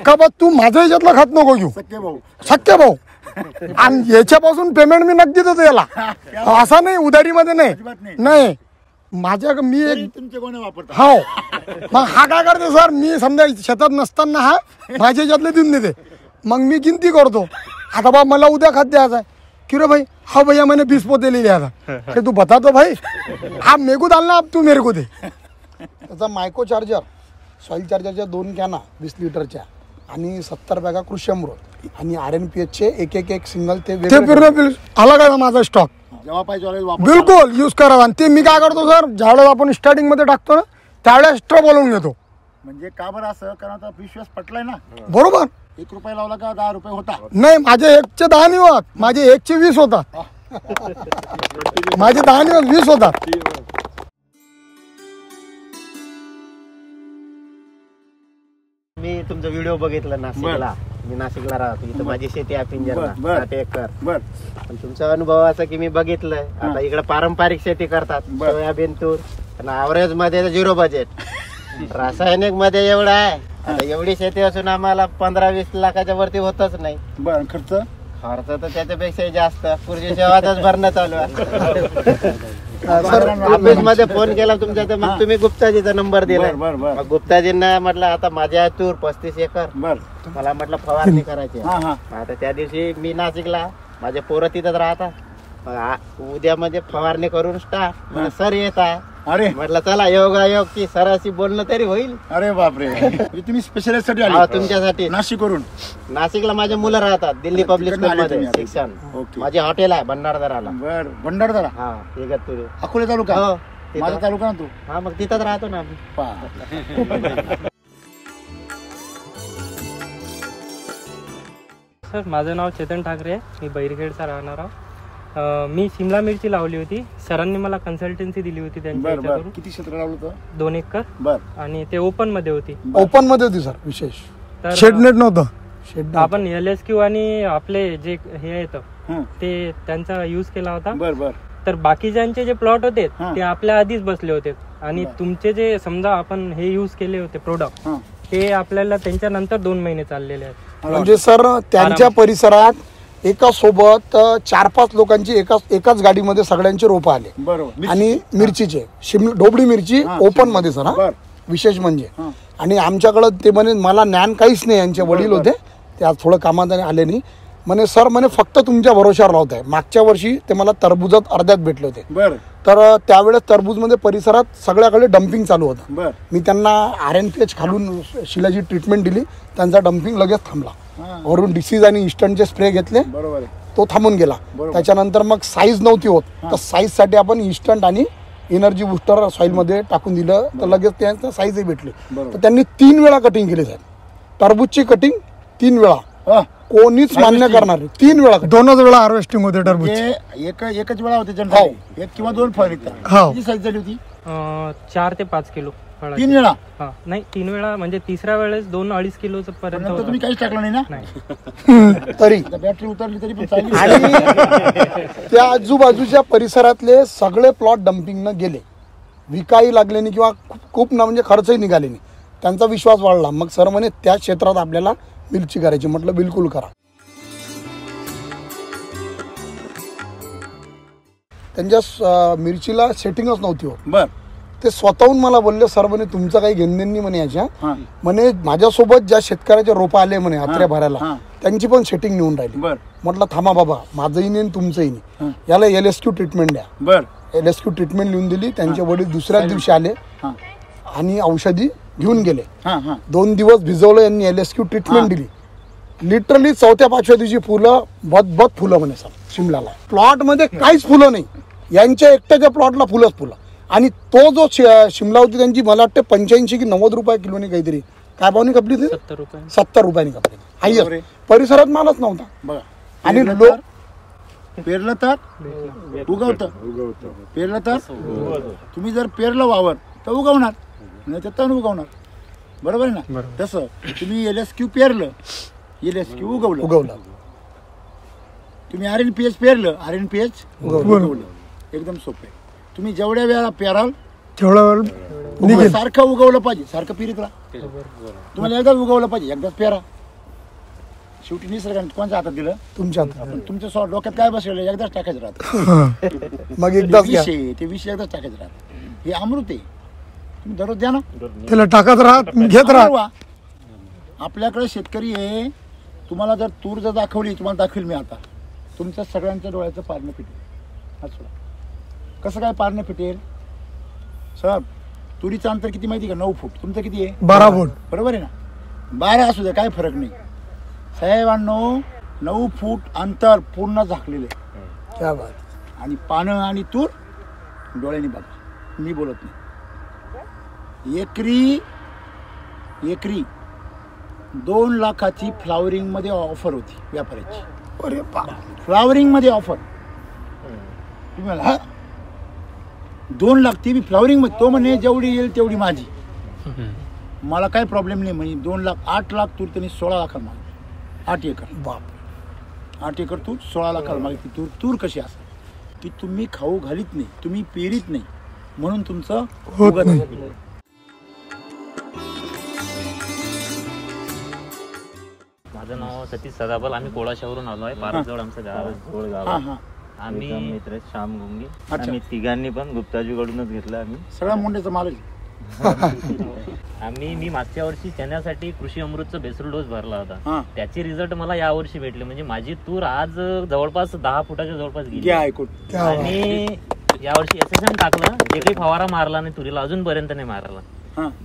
का बा तू माझ्या याच्यातला खत नको घेऊ. सख्य भाऊ. आणि याच्यापासून पेमेंट मी नक्की देतो याला. असा नाही उधारीमध्ये नाही. माझ्या मी
तुमचे कोणी वापरतात.
हो. मग हा काय करते सर, मी समजा शेतात नसताना हा माझ्या याच्यातले देऊन देते. मग मी गिनती करतो. आता बा मला उद्या खत द्यायचं आहे कि रे भाई, हाँ भैया मैंने 20 पोते ले लिया था. कि तू बता तो भाई, आप मेरे को डालना, अब तू मेरे को दे.
त्याचा मायको चार्जर, सॉइल चार्जरच्या 2 कॅना 20 लिटरच्या आणि 70 बॅगा कृषी अमृत आणि RNPH चे एक सिंगल ते
पूर्ण अलग आहे माझा स्टॉक.
जेव्हा पाहिजे
बिलकुल यूज करा. आणि ते मी काय करतो सर, ज्यावेळेस आपण स्टार्टिंग मध्ये टाकतो ना त्यावेळेस एक्स्ट्रा बोलवून घेतो.
म्हणजे का बरं असं? कारण आता विश्वास पटलाय ना.
बरोबर.
1 रुपया लावला का 10 रुपये होता.
नाही, माझे 1चे 10 नाही होत, माझे 1चे 20 होतात. माझे 10 नाही होत, 20 होतात.
मी तुमचा व्हिडिओ बघितला नाशिकला. मी नाशिकला राहतो. इथं माझी शेती आहे पिंजरला 7 एकर. पण तुमचा अनुभव असा की मी बघितलंय आता इकडे पारंपरिक शेती करतात, सोयाबीन, तूर. ॲव्हरेज मध्ये 0 बजेट. रासायनिक मध्ये एवढं आहे. आता एवढी शेती असून आम्हाला 15-20 लाखाच्या वरती होतच नाही.
बरं. खर्च
तर त्याच्यापेक्षा जास्त. पुढच्या शेवातच भरणं चालू आहे. ऑफिस मध्ये फोन केला तुमच्या, तर मग तुम्ही गुप्ताजीचा नंबर दिला. मग गुप्ताजींना म्हटलं आता माझ्या तूर 35 एकर, मला म्हटलं फवारणी करायची. आता त्या दिवशी मी नाशिकला, माझे पोरं तिथंच राहतात. उद्या म्हणजे फवारणी करून स्टार्ट. सर येत आहे.
अरे
म्हटलं चला योगायोग की सराशी बोलणं तरी होईल.
अरे बापरे. तुम्ही स्पेशलिस्ट साठी आले?
तुमच्यासाठी.
नाशिकवरून?
नाशिकला माझे मुलं राहतात, दिल्ली पब्लिक स्कूल मध्ये शिक्षण. माझे हॉटेल आहे भंडारदराला.
बरं. भंडारदरा.
हा. इगतपुरी.
अकोले तालुका.
हो.
माझा तालुका ना तू.
हा. मग तिथंच राहतो ना आम्ही.
सर माझं नाव चेतन ठाकरे आहे. मी बैरखेडचा राहणार आहोत. मी शिमला मिरची लावली होती. सरांनी मला कन्सल्टन्सी दिली होती त्यांच्या.
किती क्षेत्र लावलं होतं?
2 एकर. आणि ते ओपन मध्ये होती.
ओपन मध्ये होती सर. विशेष
शेडनेट नव्हतं.
आपण LSQ आणि आपले जे हे येतं ते त्यांचा यूज केला होता. तर बाकीच्यांचे जे प्लॉट होते ते आपल्या आधीच बसले होते. आणि तुमचे जे समजा आपण हे यूज केले होते प्रोडक्ट, ते आपल्याला त्यांच्या नंतर 2 महिने चाललेले आहेत.
म्हणजे सर त्यांच्या परिसरात एका सोबत 4-5 लोकांची एकाच गाडीमध्ये सगळ्यांचे रोप आले.
बरोबर.
आणि मिरचीचे ढोबळी मिरची ओपन मध्ये सर. विशेष म्हणजे आणि आमच्याकडं ते म्हणे मला ज्ञान काहीच नाही. यांचे वडील होते ते आज थोडं कामात आले नाही. म्हणे सर म्हणे फक्त तुमच्या भरोशावर लावत आहे. मागच्या वर्षी ते मला टरबुजात अर्ध्यात भेटले होते. तर त्यावेळेस टरबूजमध्ये परिसरात सगळ्याकडे डम्पिंग चालू होतं. मी त्यांना RNPH खालून शिलाची ट्रीटमेंट दिली. त्यांचा डम्पिंग लगेच थांबला. वरून डिसीज आणि इस्टंटचे स्प्रे घेतले. तो थांबून गेला. त्याच्यानंतर मग साईज नव्हती होत तर साईज साठी आपण इस्टंट आणि एनर्जी बुस्टर सॉइल मध्ये टाकून दिलं तर लगेच त्यांना साईजही भेटली. तर त्यांनी 3 वेळा कटिंग केली साहेब. टरबूजची कटिंग 3 वेळा. कोणीच मान्य करणार नाही. 3 वेळा
2च वेळा हार्वेस्टिंग होते टरबूज.
एकच वेळा होते जनरली. 1 किंवा 2 फळ निघतात. किती साईज झाली होती?
4 ते 5 किलो.
3 वेळा?
नाही 3 वेळा म्हणजे तिसऱ्या वेळेस 2-2.5 किलोचं पर्यंत.
तुम्ही काहीच टाकलं नाही ना
तरी
बॅटरी उतरली तरी पण चालली.
आणि त्या आजूबाजूच्या परिसरातले सगळे प्लॉट डम्पिंगनं गेले. विकाही लागले नाही किंवा खूप ना म्हणजे खर्चही निघाले नाही. त्यांचा विश्वास वाढला. मग सर म्हणे त्या क्षेत्रात आपल्याला मिरची करायची. म्हटलं बिलकुल करा. त्यांच्या मिरचीला सेटिंगच नव्हती होत. ते स्वतःहून मला बोलले सर म्हणे तुमचं काही घेणं नाही म्हणे याच्या. म्हणे माझ्यासोबत ज्या शेतकऱ्याचे रोप आले म्हणे आत्र्या भरायला त्यांची पण सेटिंग नेऊन राहिली. म्हटलं थांबा बाबा माझंही नाही तुमचंही नाही. याला LSQ ट्रीटमेंट द्या. LSQ ट्रीटमेंट लिहून दिली. त्यांचे वडील दुसऱ्याच दिवशी आले आणि औषधी घेऊन गेले. 2 दिवस भिजवलं यांनी. LSQ ट्रीटमेंट दिली. लिटरली 4थ्या-5व्या दिवशी फुलं बद फुलं म्हणे सर शिमलाला. प्लॉट मध्ये काहीच फुलं नाही. यांच्या एकट्याच्या प्लॉटला फुलंच फुलं. आणि तो जो शिमला होती त्यांची मला वाटतं 85 की 90 रुपये किलोनी काहीतरी. काय भावनी कपली ती? 70 रुपयांनी कपली. हायस्ट. परिसरात मालच नव्हता. आणि
पेरलं तर उगवतं. पेरलं तर तुम्ही जर पेरलं वावर तर उगवणार नाही तर तण उगवणार. बरोबर आहे ना? तसं तुम्ही LSQ पेरलं LSQ उगवलं. तुम्ही RNPH पेरलं RNPH उगवलं. एकदम सोपे. तुम्ही जेवढ्या वेळा पेराल तेवढ्या सारखं उगवलं पाहिजे. सारखं पेरीत राहा. तुम्हाला एकदाच उगवलं पाहिजे. एकदाच पेरा. शेवटी निसर्गाने कोणत्या हातात दिलं?
तुमच्या.
तुमच्या डोक्यात काय बसलेलं एकदाच टाकायचं राहतं.
मग एकदाच
ते विष एकदाच टाकायचं राहतं. हे अमृत आहे. तुम्ही दररोज द्या ना.
त्याला टाकत राहत घेत राहा.
आपल्याकडे शेतकरी आहे. तुम्हाला जर तूर जर दाखवली तुम्हाला दाखवेल मी आता. तुमच्या सगळ्यांच्या डोळ्याचं पारणं फिटेल. कसं काय पारणं फिटेल? साहेब तुरीचं अंतर किती माहिती का? 9 फूट. तुमचं किती आहे?
12 फूट.
बरोबर आहे ना? 12 असू द्या काय फरक नाही साहेबांनो. 9 फूट अंतर पूर्ण झाकलेलं आहे. आणि पानं आणि तूर डोळ्याने बघा. मी बोलत नाही. एकरी 2 लाखाची फ्लावरिंग मध्ये ऑफर होती व्यापाऱ्याची.
अरे
फ्लावरिंग मध्ये ऑफर. तुम्हाला 2 लाख ती बी फ्लावरिंग मध्ये. तो म्हणे जेवढी येईल तेवढी माझी. मला काही प्रॉब्लेम नाही म्हणे. 2 लाख 8 लाख तूर त्यांनी 16 लाखाला मागली. 8 एकर. बाप. 8 एकर तूर 16 लाखाला मागली. तूर कशी असेल की तुम्ही खाऊ घालीत नाही. तुम्ही पेरीत नाही म्हणून तुमचं उगत नाही.
माझं नाव सतीश सदाबल. आम्ही कोळाशावरून आलो आहे. पारजवळ आमचं गाव. आम्ही मित्र श्याम गुंगी. आम्ही तिघांनी पण गुप्ताजीकडूनच घेतलं. आम्ही
सगळ्या मुंडेचं माल.
मी मागच्या वर्षी चण्यासाठी कृषी अमृतचा बेसल डोस भरला होता. त्याचे रिझल्ट मला या वर्षी भेटले. म्हणजे माझी तूर आज जवळपास 10 फुटाच्या जवळपास गेली. आणि यावर्षी SSM टाकलं. जे काही फवारा मारला नाही तुरीला अजूनपर्यंत नाही मारला.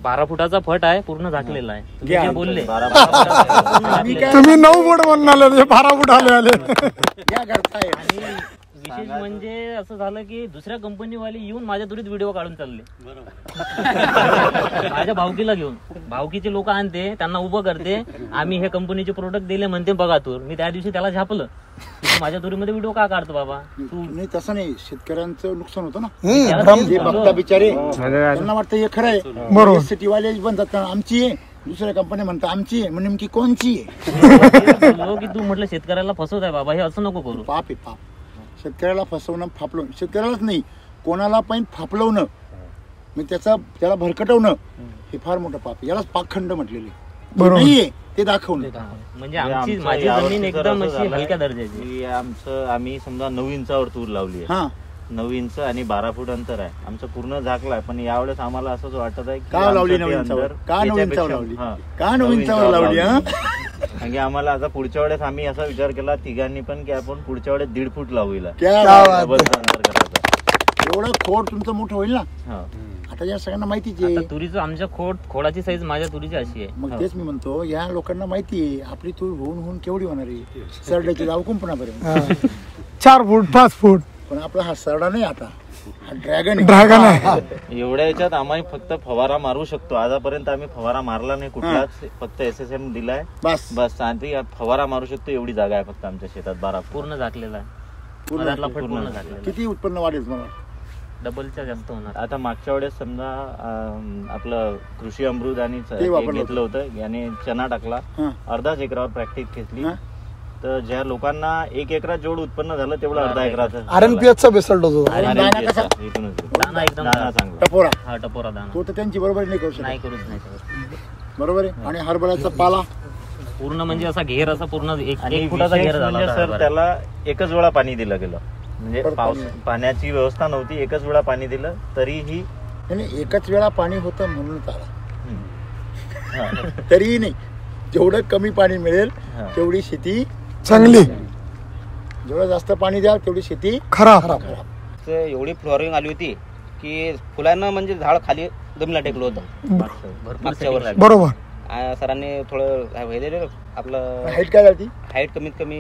12 फुटाचा फट आहे. पूर्ण झाकलेला आहे. तुम्ही बोलले
तुम्ही 9 फूट म्हणून आले 12 फूट आले.
आणि विशेष म्हणजे असं झालं की दुसऱ्या कंपनीवाले येऊन माझ्या तुरीत व्हिडिओ काढून चालले. माझ्या भावकीला घेऊन. भावकीचे लोक आणते त्यांना उभं करते. आम्ही हे कंपनीचे प्रोडक्ट दिले म्हणते बघा तूर. मी त्या दिवशी त्याला झापलं. माझ्या तुरीमध्ये व्हिडिओ का काढतो बाबा
तू? नाही तसं नाही. शेतकऱ्यांचं नुकसान होतं ना. जे बघता बिचारे त्यांना वाटतं हे खरं आहे. सिटीवाले बनतात आमची आहे. दुसऱ्या कंपनी म्हणतात आमची आहे. म्हणजे नेमकी कोणची आहे?
की तू म्हटलं शेतकऱ्याला फसवत आहे बाबा. हे असं नको करू.
पाप आहे पाप. शेतकऱ्याला फसवणं फापलवणं. शेतकऱ्यालाच नाही कोणाला पण फापलवणं म्हणजे त्याला भरकटवणं हे फार मोठं पाप. यालाच पाखंड म्हटलेले.
बरोबर.
नाहीये ते दाखवणे.
म्हणजे आमची माझी जमीन एकदम अशी हलक्या दर्जाची.
आम्ही समजा 9 इंचावर तूर लावली आहे. 9 इंच आणि 12 फूट अंतर आहे. आमचं पूर्ण झाकलाय, पण यावेळेस आम्हाला असंच वाटत आहे
का लावली 9 इंचावर? का 9 इंचावर लावली? का 9 इंचावर लावली?
कारण आम्हाला आता पुढच्या वेळेस आम्ही असा विचार केला तिघांनी पण की आपण पुढच्या वेळेस 1.5 फूट लावूया.
एवढं खोड तुमचं मोठं होईल ना. आता या सगळ्यांना माहितीच आहे.
तुरीचं आमच्या खोडाची साईज माझ्या तुरीची अशी आहे.
मग तेच मी म्हणतो, या लोकांना माहिती आहे आपली तूर होऊन केवढी होणार आहे. सरड्याची जाऊ कुंपणापर्यंत
4 फूट 5 फूट.
पण आपला हा सरडा नाही, आता हा ड्रॅगन
आहे.
एवढ्या याच्यात आम्ही फक्त फवारा मारू शकतो. आतापर्यंत आम्ही फवारा मारला नाही कुठलाच, फक्त SSM दिलाय बस. आणि फवारा मारू शकतो एवढी जागा आहे फक्त आमच्या शेतात. 12
पूर्ण झाकलेला आहे.
पूर्ण झाकलेला.
किती उत्पन्न वाढेल मला?
डबलच्या जास्त होणार.
आता मागच्या वेळेस समजा आपलं कृषी अमृत आणि घेतलं होतं, याने चना टाकला, अर्धाच एकरावर प्रॅक्टिस घेतली, तर ज्या लोकांना 1 एकरात जेवढं उत्पन्न झालं तेवढं अर्धा एकराचं
RNPH बेसल डोस होता.
दाना एकदम चांगला. टपोरा दाना.
तो तर त्यांची बरोबर नाही करू शकत. बरोबर आहे. आणि हरभऱ्याचा पाला
पूर्ण म्हणजे असा घेर, असा पूर्ण 1 फुटाचा घेर झाला
सर. त्याला एकच वेळा पाणी दिलं गेलं, म्हणजे पाण्याची व्यवस्था नव्हती. एकच वेळा पाणी दिलं तरीही
एकच वेळा पाणी होतं म्हणून चाला. तरीही नाही, जेवढं कमी पाणी मिळेल तेवढी शेती
चांगली,
जेवढं जास्त पाणी द्याल तेवढी शेती
खराब.
एवढी फ्लॉरिंग आली होती की फुलांना म्हणजे झाड खाली जमीनला टेकलं होतं मागच्या वर्षी.
बरोबर.
सरांनी थोडं आपलं
हाईट काय झाली?
हाईट कमीत कमी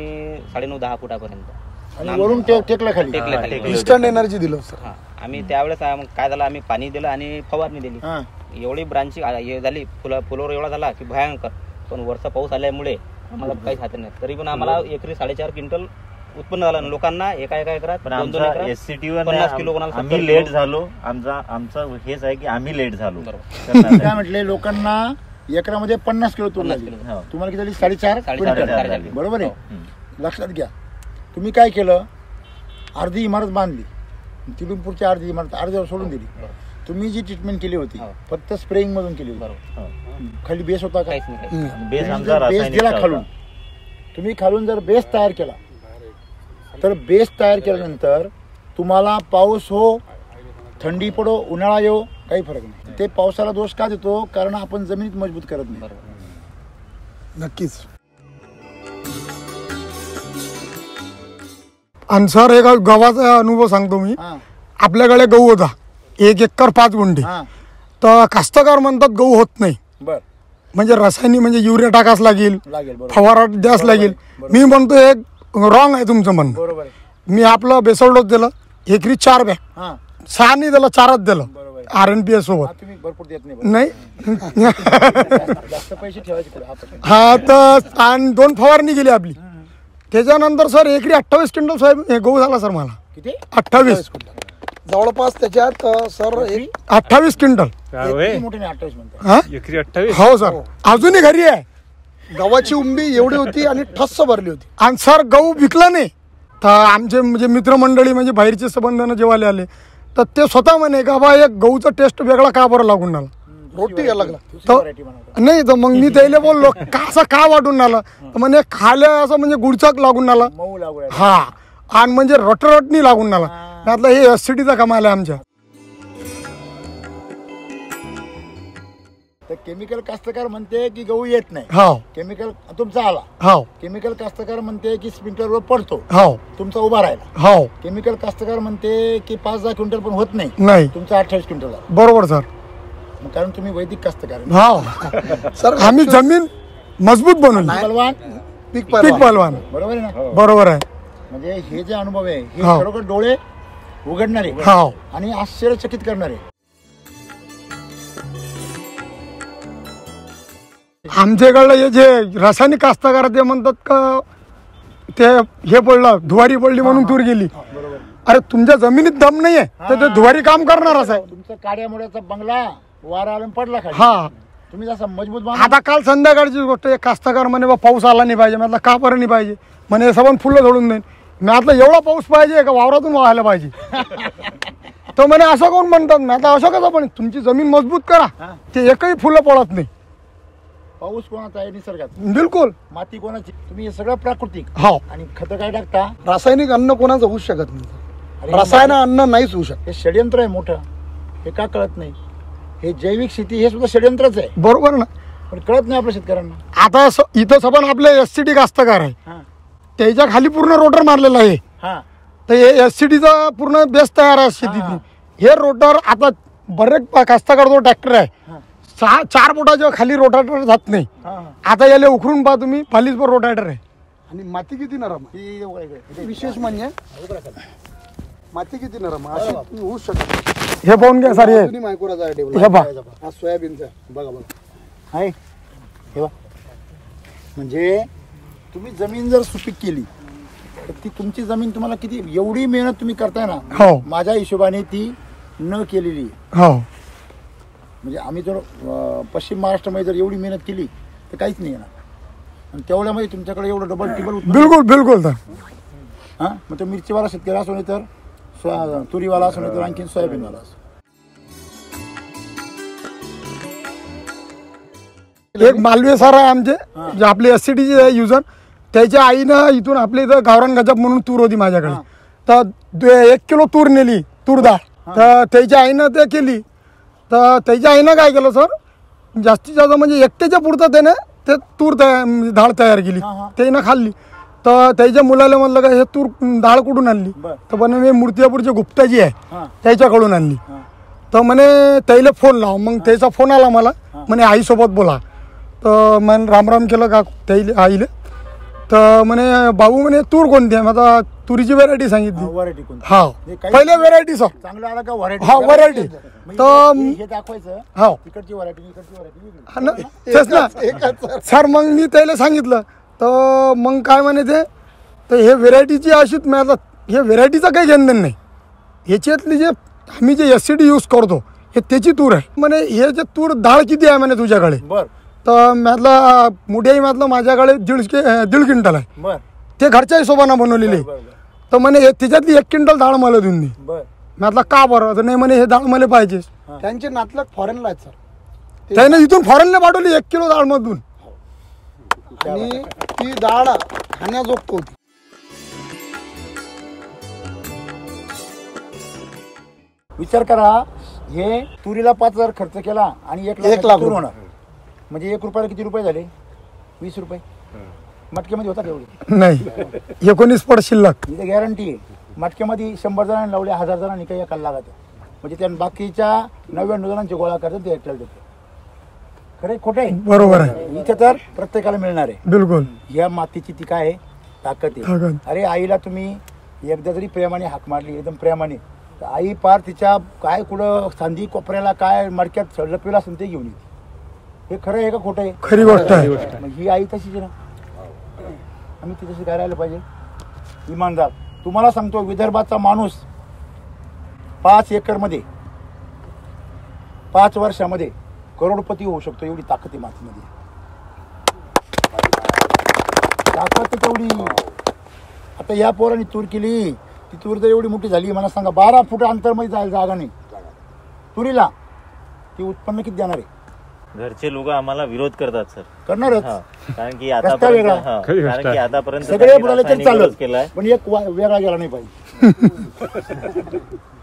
9.5-10 फुटापर्यंत.
आणि वरून टेकलं खाली.
इन्स्टंट एनर्जी दिलं सर.
आम्ही त्यावेळेस काय झालं, आम्ही पाणी दिलं आणि फवारणी दिली. एवढी ब्रांचिंग झाली, फुलावर एवढा झाला की भयंकर. पण वरचा पाऊस आल्यामुळे आम्हाला काहीच हात नाही. तरी पण आम्हाला एकरी 4.5 क्विंटल उत्पन्न झालं. लोकांना एका एकरात 2-2 एकरात
SCT-वर
50 किलो कोणाला
आम्ही लेट झालो. आमचं हेच आहे की आम्ही लेट झालो.
काय म्हटले, लोकांना एकरामध्ये 50 किलो तूर लागली. तुम्हाला किती झाली? 4.5 बरोबर आहे. लक्षात घ्या, तुम्ही काय केलं, अर्धी इमारत बांधली, तिथून पुढची अर्धी इमारत अर्ध्यावर सोडून दिली. तुम्ही जी ट्रीटमेंट केली होती फक्त स्प्रेइंग मधून केली होती. खाली बेस होता का? बेस दिला खालून. तुम्ही खालून जर बेस तयार केला तर बेस तयार केल्यानंतर तुम्हाला पाऊस हो, थंडी पडो, उन्हाळा येऊ, काही फरक नाही. ते पावसाला दोष का देतो? कारण आपण जमिनीत मजबूत करत नाही.
नक्कीच. आणि सर एक गव्हाचा अनुभव सांगतो मी. आपल्याकडे गहू होता 1 एकर 5 गुंठे. तर कास्तकार म्हणतात गहू होत नाही, म्हणजे रासायनिक म्हणजे युरिया टाकाच लागेल, फवारा द्यास लागेल. मी म्हणतो एक रॉंग आहे तुमचं म्हणणं. मी आपलं बेसल डोस दिलं, एकरी 4 बॅग, 6 नाही दिलं, 4च दिलं RNPH सोबत. नाही हा, तर आणि 2 फवारणी गेली आपली. त्याच्यानंतर सर एकरी 28 क्विंटल सोयाबीन गहू झाला सर मला.
किती?
28
जवळपास त्याच्यात सर
28 क्विंटल. हो सर, अजूनही घरी आहे.
गव्हाची उंबी एवढी होती आणि ठस्स भरली होती.
आणि सर गहू विकला नाही. तर आमचे म्हणजे मित्रमंडळी म्हणजे बाहेरचे संबंध जेव्हा आले तर ते स्वतः म्हणे का बा एक गहूचा टेस्ट वेगळा का बरं लागून आला,
रोटी घ्यायला लागला.
नाही तर मग मी त्याला बोललो असं का वाटून आलं, म्हणजे खाल्या असं म्हणजे गुडचाक लागून आला. हा, आणि म्हणजे रटरटनी लागून आला. त्यातलं हे SCTचा कमाल आहे आमच्या.
तर केमिकल कास्तकार म्हणते की गहू येत नाही.
हो.
केमिकल तुमचा आला.
हो.
केमिकल कास्तकार म्हणते की स्प्रिंकलर पडतो.
हो.
तुमचा उभा राहिला.
हो.
केमिकल कास्तकार म्हणते की 5-10 क्विंटल पण होत नाही.
नाही.
तुमचा 28 क्विंटल झाला.
बरोबर सर.
कारण तुम्ही वैदिक कास्तकार.
हो सर, आम्ही जमीन मजबूत बनवली.
पहलवान
पीक पहलवान.
बरोबर आहे ना?
बरोबर आहे.
म्हणजे हे जे अनुभव आहे हे खरोखर डोळे उघडणारे आणि आश्चर्यचकित करणारे.
आमच्याकडलं हे जे रासायनिक कास्तकार ते म्हणतात का ते हे पडलं, धुवारी पडली म्हणून तूर गेली. अरे तुमच्या जमिनीत दम नाहीये तर ते धुवारी काम करणारच आहे.
तुमचा काड्यामुळ्याचा बंगला वारा आला पडला खाली.
हा,
तुम्ही जसा मजबूत.
आता काल संध्याकाळची गोष्ट, एक कास्तकार म्हणे बा पाऊस आला नाही पाहिजे. म्हटलं का बरं नाही पाहिजे? म्हणे सबन फुलं झोडून देईन. मी आता एवढा पाऊस पाहिजे का वावरातून व्हायला पाहिजे? तर म्हणे असं कोण म्हणतात? मी आता असं कसं पण तुमची जमीन मजबूत करा, ते एकही फुलं पडत नाही.
पाऊस कोणाचा आहे निसर्गात,
बिलकुल
माती कोणाची, तुम्ही हे सगळं प्राकृतिक.
हो.
आणि खतं काय टाकता?
रासायनिक अन्न कोणाचं होऊच शकत नाही, रासायन अन्न नाहीच होऊ शकत.
हे षडयंत्र आहे मोठं, हे का कळत नाही? हे जैविक शेती हे सुद्धा षडयंत्रच आहे,
बरोबर ना.
पण कळत नाही आपल्या शेतकऱ्यांना.
आता इथं सबन आपले SCT कास्तकार आहे, त्याच्या खाली पूर्ण रोटर मारलेला आहे. तर हे SCTचा पूर्ण बेस तयार आहे शेतीत. हे रोटर आता बरेच कास्तकार जो ट्रॅक्टर आहे 4 फुटाच्या खाली रोटाटर जात नाही. आता याला उखरून पहा तुम्ही, खालीच पर रोटाटर आहे.
आणि माती किती नरम आहे, विशेष म्हणजे माती किती नरम आहे, अशी होऊ शकत.
हे पाहून घ्या सर, हे
हा सोयाबीनचा बघा
आहे. हे बघा, म्हणजे तुम्ही जमीन जर सुपीक केली तर ती तुमची जमीन तुम्हाला किती, एवढी मेहनत तुम्ही करताय ना, माझ्या हिशोबाने ती न केलेली आहे. म्हणजे आम्ही जर पश्चिम महाराष्ट्रामध्ये जर एवढी मेहनत केली तर काहीच नाही येणार, आणि तेवढ्यामध्ये तुमच्याकडे एवढं डबल टिबल.
बिलकुल बिलकुल सर.
मग तो मिरचीवाला शेतकरी असो नाही तर तुरीवाला असो नाही तर आणखीन सोयाबीनवाला असो.
एक मालवे सर आहे आमचे, जे आपले SCTचे युजर, त्याच्या आईनं इथून आपल्या इथं गावरान गजब म्हणून तूर होती माझ्याकडे, तर 1 किलो तूर नेली, तूर डाळ. तर त्याच्या आईनं ते केली. तर त्याच्या आईनं काय केलं सर, जास्तीत जास्त म्हणजे एकट्याच्या पुरतं त्याने ते तूर डाळ तयार केली, त्यानं खाल्ली. तर त्याच्या मुलाला म्हणलं का हे तूर डाळ कुठून आणली, तर म्हणे मी मूर्तिजापूरची गुप्ताजी आहे त्याच्याकडून आणली. तर म्हणे त्याला फोन लाव. मग त्याचा फोन आला मला, म्हणे आईसोबत बोला. तर मन राम केलं का त्याला आईले. तर म्हणे बाबू म्हणे तूर कोणती आहे, आता तुरीची व्हेरायटी सांगितली. हा पहिले व्हेरायटी सर,
चांगलं आलं का व्हरायटी?
हा व्हरायटी. तर
हे दाखवायचं,
हा
तिकडची व्हरायटी इकडची व्हरायटी.
तेच ना सर. मग मी त्याला सांगितलं, तर मग काय म्हणे ते, तर हे व्हेरायटीची अशीच मिळालं, हे व्हेरायटीचं काही घेणं नाही, ह्याच्यातली जे आम्ही जे SCT यूज करतो हे त्याची तूर आहे. म्हणे हे जे तूर डाळ किती आहे म्हणे तुझ्याकडे. तर म्हटलं मुठ्याही म्हटलं माझ्याकडे 1.5 क्विंटल आहे, ते घरच्या हिशोबानं बनवलेली. तर म्हणे त्याच्यातली 1 क्विंटल डाळ मला देऊन दे. म्हटलं का बरं, तर नाही म्हणे हे डाळ मला पाहिजे.
त्यांचे नातलग फॉरेनला आहेत सर,
त्याने इथून फॉरेनला पाठवली 1 किलो डाळ मधून,
आणि ती डाळ खाण्याजोगत होती.
विचार करा, हे तुरीला 5,000 खर्च केला आणि 1 लाख तूर होणार, म्हणजे 1 रुपयाला किती रुपये झाले? 20 रुपये. मटक्यामध्ये होता तेवढे
नाही, 19 पड शिल्लक.
इथे गॅरंटी आहे, मटक्यामध्ये 100 जणांनी लावले, 1000 जणांनी काही एकाला लागत, म्हणजे त्या बाकीच्या 99 जणांचे गोळा करतात ते एकट्याला देतो. खरे खोटे?
बरोबर आहे.
इथे तर प्रत्येकाला मिळणार आहे.
बिलकुल.
या मातीची ती काय आहे, ताकद आहे. अरे आईला तुम्ही एकदा जरी प्रेमाने हाक मारली, एकदम प्रेमाने, तर आई पार तिच्या काय कुठं सांधी कोपऱ्याला काय मडक्यात लपलेला असेल ते घेऊन येते. हे खरं आहे का खोटं आहे?
खरी गोष्ट आहे.
मग ही आई तशीच ना, आम्ही ती तशी करायला पाहिजे. इमानदार तुम्हाला सांगतो, विदर्भाचा माणूस 5 एकरमध्ये 5 वर्षामध्ये करोडपती होऊ शकतो, एवढी ताकद आहे मातीमध्ये. ताकद तेवढी. आता या पोरांनी तूर केली, ती तूर जर एवढी मोठी झाली, मला सांगा 12 फूट अंतरमध्ये जायला जागा नाही तुरीला, ती उत्पन्न किती देणार आहे?
घरचे लोक आम्हाला विरोध करतात सर.
करणारच,
कारण की आतापर्यंत
सगळे बुडाले तरी चालत केलाय, पण एक वेगळा गेला नाही पाहिजे.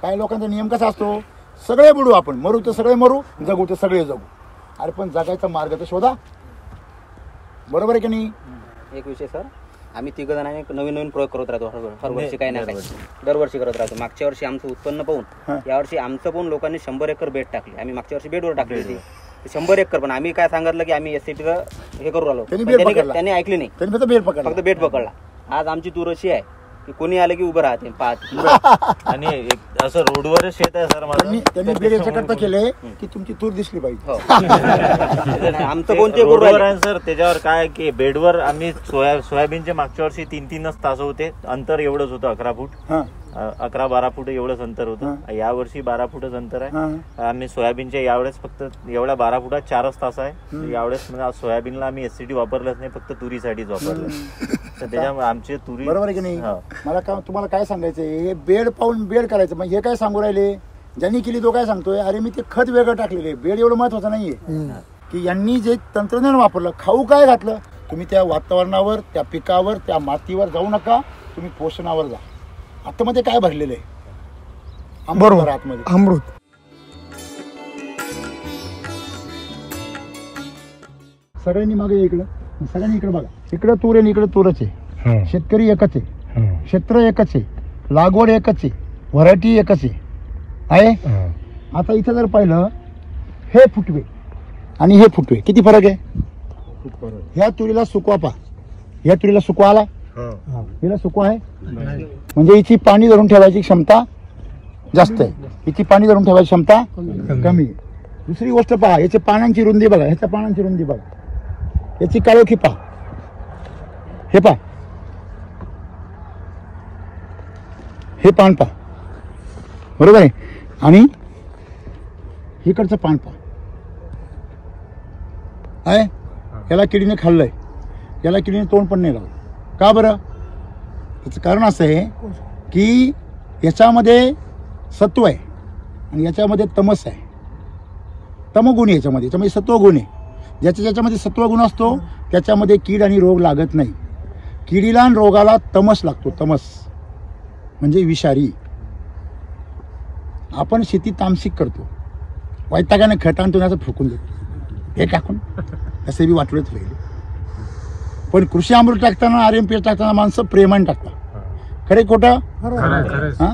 काही लोकांचा नियम कसा असतो, सगळे बुडू आपण, मरू तर सगळे मरू, जगू तर सगळे जगू. अरे पण जगायचा मार्ग तर शोधा, बरोबर आहे की नाही?
एक विषय सर, आम्ही 3 जणांनी नवीन प्रयोग करत राहतो हर वर्षी, काही ना काही दरवर्षी करत राहतो. मागच्या वर्षी आमचं उत्पन्न पाहून यावर्षी आमचं पाहून लोकांनी 100 एकर बेड टाकली. आम्ही मागच्या वर्षी बेडवर टाकली होती 100 एकर, पण आम्ही काय सांगितलं की आम्ही SCTचं हे करू राहिलो, त्यांनी ऐकली नाही, फक्त बेड पकडला. आज आमची तूर अशी आहे की कोणी आलं की उभं राहते पाहत.
आणि असं रोडवर शेत आहे सर माझं,
त्यांनी बेड याच्याकरता केले की तुमची तूर दिसली पाहिजे.
आमचं कोणते रोडवर आहे सर, त्याच्यावर काय की बेडवर आम्ही सोयाबीनचे मागच्या वर्षी 3-3 तास होते, अंतर एवढंच होतं 11 फूट, 11-12 फूट एवढंच अंतर होतं. यावर्षी 12 फूटच अंतर आहे. आम्ही सोयाबीनच्या यावेळेस फक्त एवढ्या 12 फुटात 4च तास आहे. यावेळेस म्हणजे सोयाबीनला आम्ही SCT वापरलंच नाही, फक्त तुरीसाठीच वापरलं. तर त्याच्यामुळे आमचे तुरी,
बरोबर आहे की नाही? मला तुम्हाला काय सांगायचं, हे बेड पाहून बेड करायचं. मग हे काय सांगू राहिले, ज्यांनी केली तो काय सांगतोय, अरे मी ते खत वेगळं टाकलेले, बेड एवढं महत्वाचं नाहीये. की यांनी जे तंत्रज्ञान वापरलं, खाऊ काय घातलं, तुम्ही त्या वातावरणावर, त्या पिकावर, त्या मातीवर जाऊ नका, तुम्ही पोषणावर जा. आतमध्ये काय भरलेलं आहे?
बरोबर,
आतमध्ये
अमृत.
सगळ्यांनी मागे इकडं, सगळ्यांनी इकडे बघा. इकडं तूर आहे, इकडे तूरच आहे. शेतकरी एकच आहे, क्षेत्र एकच आहे, लागवड एकच आहे, व्हरायटी एकच आहे. आता इथं जर पाहिलं, हे फुटवे आणि हे फुटवे किती फरक आहे? ह्या तुरीला सुकवा पा, ह्या तुरीला सुकवा आला, हिला सुकवा आहे, म्हणजे हिची पाणी धरून ठेवायची क्षमता जास्त आहे, हिची पाणी धरून ठेवायची क्षमता कमी आहे. दुसरी गोष्ट पहा, याच्या पानांची रुंदी बघा, ह्याच्या पानांची रुंदी बघा, याची काळोखी पहा, हे पहा, हे पान पहा, बरोबर आहे. आणि इकडचं पान पहा, आहे याला किडीने खाल्लंय, याला किडीने तोंड पण नाही लावलं. का बरं? त्याचं कारण असं आहे की याच्यामध्ये सत्व आहे आणि याच्यामध्ये तमस आहे, तमगुण आहे याच्यामध्ये सत्वगुण आहे. ज्याच्यामध्ये सत्वगुण असतो त्याच्यामध्ये कीड आणि रोग लागत नाही. किडीला आणि रोगाला तमस लागतो, तमस म्हणजे विषारी. आपण शेती तामसिक करतो, वैतागाने खत आणतो, असं फुकून देतो, हे टाकून असे बी वाटलेच राहिले. पण कृषी अमृत टाकताना, RMPS टाकताना माणसं प्रेमाने टाकतात. खरे खोटं? हां.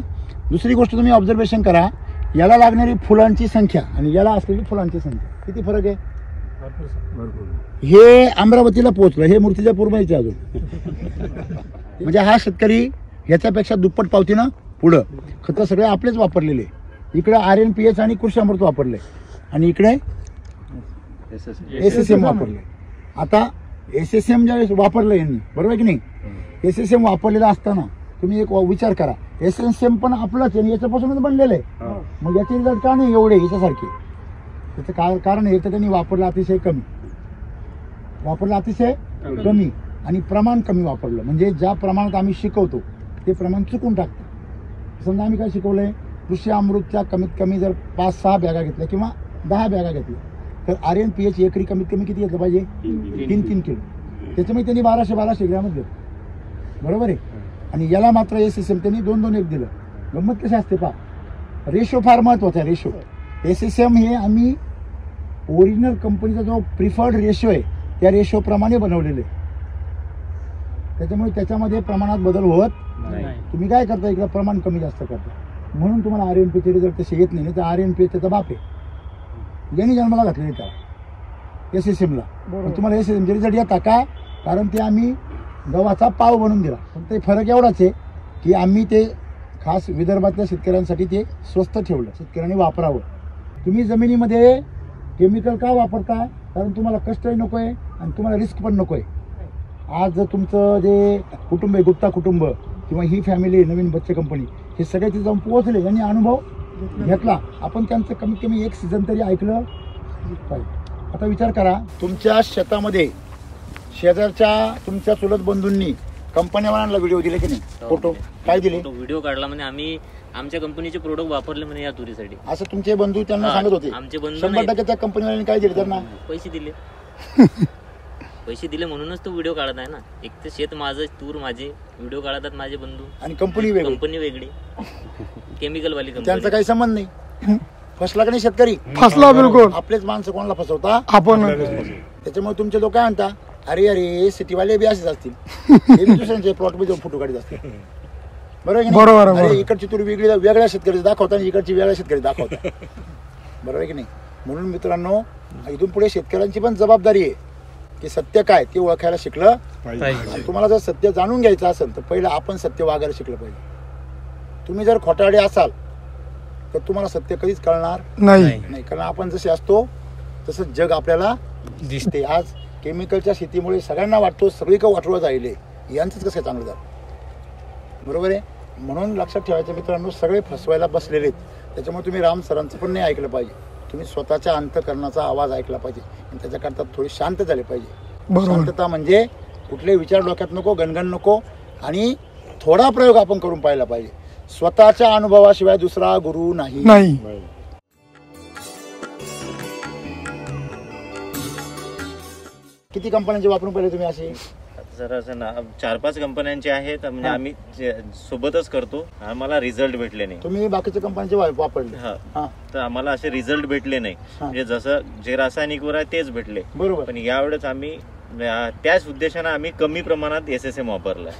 दुसरी गोष्ट तुम्ही ऑब्झर्वेशन करा, याला लागणारी फुलांची संख्या आणि याला असलेली फुलांची संख्या किती फरक आहे? हे अमरावतीला पोहोचलं, हे मूर्तिजापूरमध्ये अजून. म्हणजे हा शेतकरी याच्यापेक्षा दुप्पट पावतीनं पुढं. खतं सगळे आपलेच वापरलेले. इकडे RMPS आणि कृषी अमृत वापरले आणि इकडे SSM वापरले. आता SSM ज्यावेळेस वापरलं यांनी, बरोबर की नाही, SSM वापरलेला असताना तुम्ही एक विचार करा, SSM पण आपलंच आणि याच्यापासूनच बनलेलं आहे. मग याचे रिझल्ट का नाही एवढे याच्यासारखे? त्याचं कारण हे तर त्यांनी वापरलं अतिशय कमी, आणि प्रमाण कमी वापरलं. म्हणजे ज्या प्रमाणात आम्ही शिकवतो ते प्रमाण चुकून टाकतो. समजा आम्ही काय शिकवलंय, कृषी अमृतच्या कमीत कमी जर 5-6 बॅगा घेतल्या किंवा 10 बॅगा घेतल्या तर RMPS एकरी कमीत कमी किती घेतलं पाहिजे? 3 किलो. त्याच्यामुळे त्यांनी 1200 ग्रॅमच घेतलं, बरोबर आहे. आणि याला मात्र SSM त्यांनी 2-2 एक दिलं. गंमत कशी असते पहा, रेशो फार महत्वाचा आहे. रेशो SSM हे आम्ही ओरिजिनल कंपनीचा जो प्रिफर्ड रेशो आहे त्या रेशोप्रमाणे बनवलेले, त्याच्यामुळे त्याच्यामध्ये प्रमाणात बदल होत नाही. तुम्ही काय करता, इकडे प्रमाण कमी जास्त करता, म्हणून तुम्हाला RMPS रिझल्ट तसे येत नाही. तर RMPS त्याचा बाप आहे, यांनी जन्माला घातलेले त्या SSMला. तुम्हाला SSM रिझल्ट येता का? कारण ते आम्ही गव्हाचा पाव बनवून दिला. फक्त फरक एवढाच आहे की आम्ही ते खास विदर्भातल्या शेतकऱ्यांसाठी ते स्वस्त ठेवलं, शेतकऱ्यांनी वापरावं. तुम्ही जमिनीमध्ये केमिकल का वापरता? कारण तुम्हाला कष्टही नको आहे आणि तुम्हाला रिस्क पण नको आहे. आज जर तुमचं जे कुटुंब आहे, गुप्ता कुटुंब किंवा ही फॅमिली, नवीन बच्चे कंपनी, हे सगळे तिथे जाऊन पोहोचले, यांनी अनुभव घेतला. आपण त्यांचं कमीत कमी 1 सीझन तरी ऐकलं पाहिजे. आता विचार करा, तुमच्या शेतामध्ये शेजारच्या तुमच्या चुलत बंधूंनी कंपनीवाल्यांना व्हिडिओ दिले की नाही, फोटो काय दिले?
व्हिडिओ काढला म्हणजे आम्ही आमच्या कंपनीचे प्रोडक्ट वापरले म्हणे या तुरीसाठी,
असं तुमचे बंधू त्यांना सांगत होते.
आमचे बंधू
100% त्या कंपनीवाल्यांनी काय दिले त्यांना?
पैसे दिले. पैसे दिले म्हणूनच तो व्हिडिओ काढत आहे ना. एक तर शेत माझं, तूर माझे, व्हिडिओ काढतात माझे बंधू
आणि कंपनी वेगळी,
केमिकल वाली कंपनी.
त्यांचा काही संबंध नाही. फसला का नाही शेतकरी?
फसला बिलकुल.
आपलेच माणसं कोणाला फसवता
आपण.
त्याच्यामुळे तुमचे लोक काय म्हणता, अरे सिटीवाले बी असेच असतील, हे दुसऱ्यांचे प्लॉट मध्ये फोटो काढत असतील, बरोबर आहे. अरे इकडची तुरी वेगळ्या शेतकरी दाखवता आणि इकडची वेगळ्या शेतकरी दाखवता, बरोबर आहे की नाही? म्हणून मित्रांनो, इथून पुढे शेतकऱ्यांची पण जबाबदारी आहे की सत्य काय ते ओळखायला शिकलं पाहिजे. तुम्हाला जर सत्य जाणून घ्यायचं असेल तर पहिलं आपण सत्य वागायला शिकलं पाहिजे. तुम्ही जर खोटारडे असाल तर तुम्हाला सत्य कधीच कळणार नाही. कारण आपण जसे असतो तसं जग आपल्याला दिसते. आज केमिकलच्या शेतीमुळे सगळ्यांना वाटतो सगळीकडे वाटवलं जाईल, यांचंच कसं चांगलं झालं, बरोबर आहे. म्हणून लक्षात ठेवायचं मित्रांनो, सगळे फसवायला बसलेले आहेत. त्याच्यामुळे तुम्ही राम सरांचं पण नाही ऐकलं पाहिजे. तुम्ही स्वतःच्या अंतःकरणाचा आवाज ऐकला पाहिजे आणि त्याच्याकरता थोडी शांत झाले पाहिजे. शांतता म्हणजे कुठले विचार डोक्यात नको, गणगण नको, आणि थोडा प्रयोग आपण करून पाहिला पाहिजे. स्वतःच्या अनुभवाशिवाय दुसरा गुरु नाही. किती कंपन्यांचे वापरून पाहिले तुम्ही असे?
सर असं ना 4-5 कंपन्यांचे आहेत, म्हणजे आम्ही सोबतच करतो, आम्हाला रिझल्ट भेटले नाही.
तुम्ही बाकीच्या कंपन्यांचे वापरले?
तर आम्हाला असे रिझल्ट भेटले नाही, म्हणजे जसं जे रासायनिकवर आहे तेच भेटले.
बरोबर.
पण यावेळेस आम्ही त्याच उद्देशाने आम्ही कमी प्रमाणात SSM वापरलाय.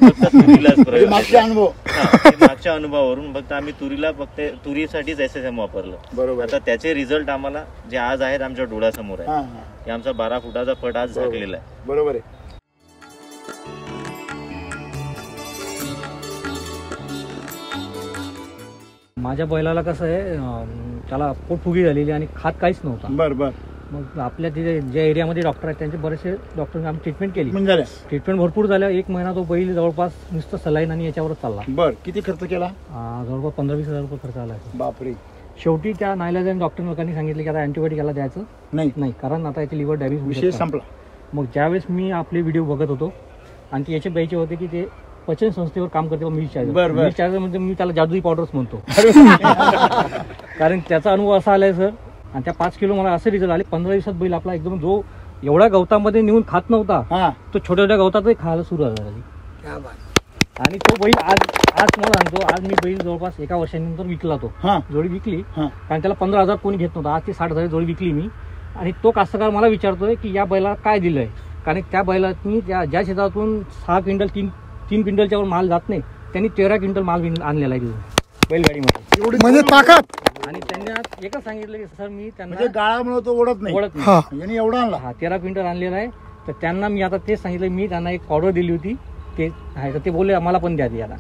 फक्त तुरीलाच प्रयोग. मागच्या अनुभवावरून फक्त आम्ही तुरीसाठीच SSM वापरलं.
बरोबर.
आता त्याचे रिझल्ट आम्हाला जे आज आहेत आमच्या डोळ्यासमोर आहे. हे आमचा 12 फुटाचा पट आज झाकलेला आहे.
बरोबर आहे.
माझ्या बैलाला कसं आहे, त्याला पोटफुगी झालेली आणि खात काहीच नव्हता.
बरं.
मग आपल्या तिथे ज्या एरियामध्ये डॉक्टर आहेत त्यांचे बरेचसे डॉक्टरने आम्ही ट्रीटमेंट केली. ट्रीटमेंट भरपूर झाल्या. 1 महिना तो बैल जवळपास नुसतं सलाईन आणि याच्यावरच चालला.
बरं. किती खर्च केला?
जवळपास 15-20 हजार रुपये खर्च आला.
बापरे.
शेवटी त्या नाईलाजाने डॉक्टर लोकांनी सांगितलं की आता अँटीबायोटिक याला द्यायचं नाही, कारण आता याची लिव्हर डॅमेज
विषय संपला.
मग ज्यावेळेस मी आपले व्हिडिओ बघत होतो आणि याचे द्यायचे होते की ते पचन संस्थेवर काम करते मिल्क चार्जर म्हणजे मी त्याला जादुई पावडर्स म्हणतो. कारण त्याचा अनुभव असा आलाय सर. आणि त्या 5 किलो मला असे रिझल्ट आले. 15 दिवसात बैल आपला एकदम जो एवढ्या गवतामध्ये नेऊन खात नव्हता तो छोट्या छोट्या गवतातही खायला सुरू झाला. आणि तो बैल आज मला सांगतो, आज मी बैल जवळपास 1 वर्षानंतर विकला. तो जोडी विकली, कारण त्याला 15,000 कोणी घेत नव्हतं. आज ती 60,000 जोडी विकली मी. आणि तो कास्तकार मला विचारतोय की या बैलाला काय दिलंय, कारण त्या बैलातनी ज्या शेतातून 6 क्विंटल 3 क्विंटलच्या वर माल जात नाही, त्यांनी 13 क्विंटल माल आणलेला आहे बैलगाडीमध्ये.
म्हणजे ताकद.
आणि त्यांनी आज एकच सांगितलं की सर मी त्यांना
गाळामुळे तो ओढत नाही. एवढा आणला.
13 क्विंटल आणलेला आहे. तर त्यांना मी आता तेच सांगितलं, मी त्यांना एक पावडर दिली होती ते आहे, तर ते बोलले आम्हाला पण द्या ती आता.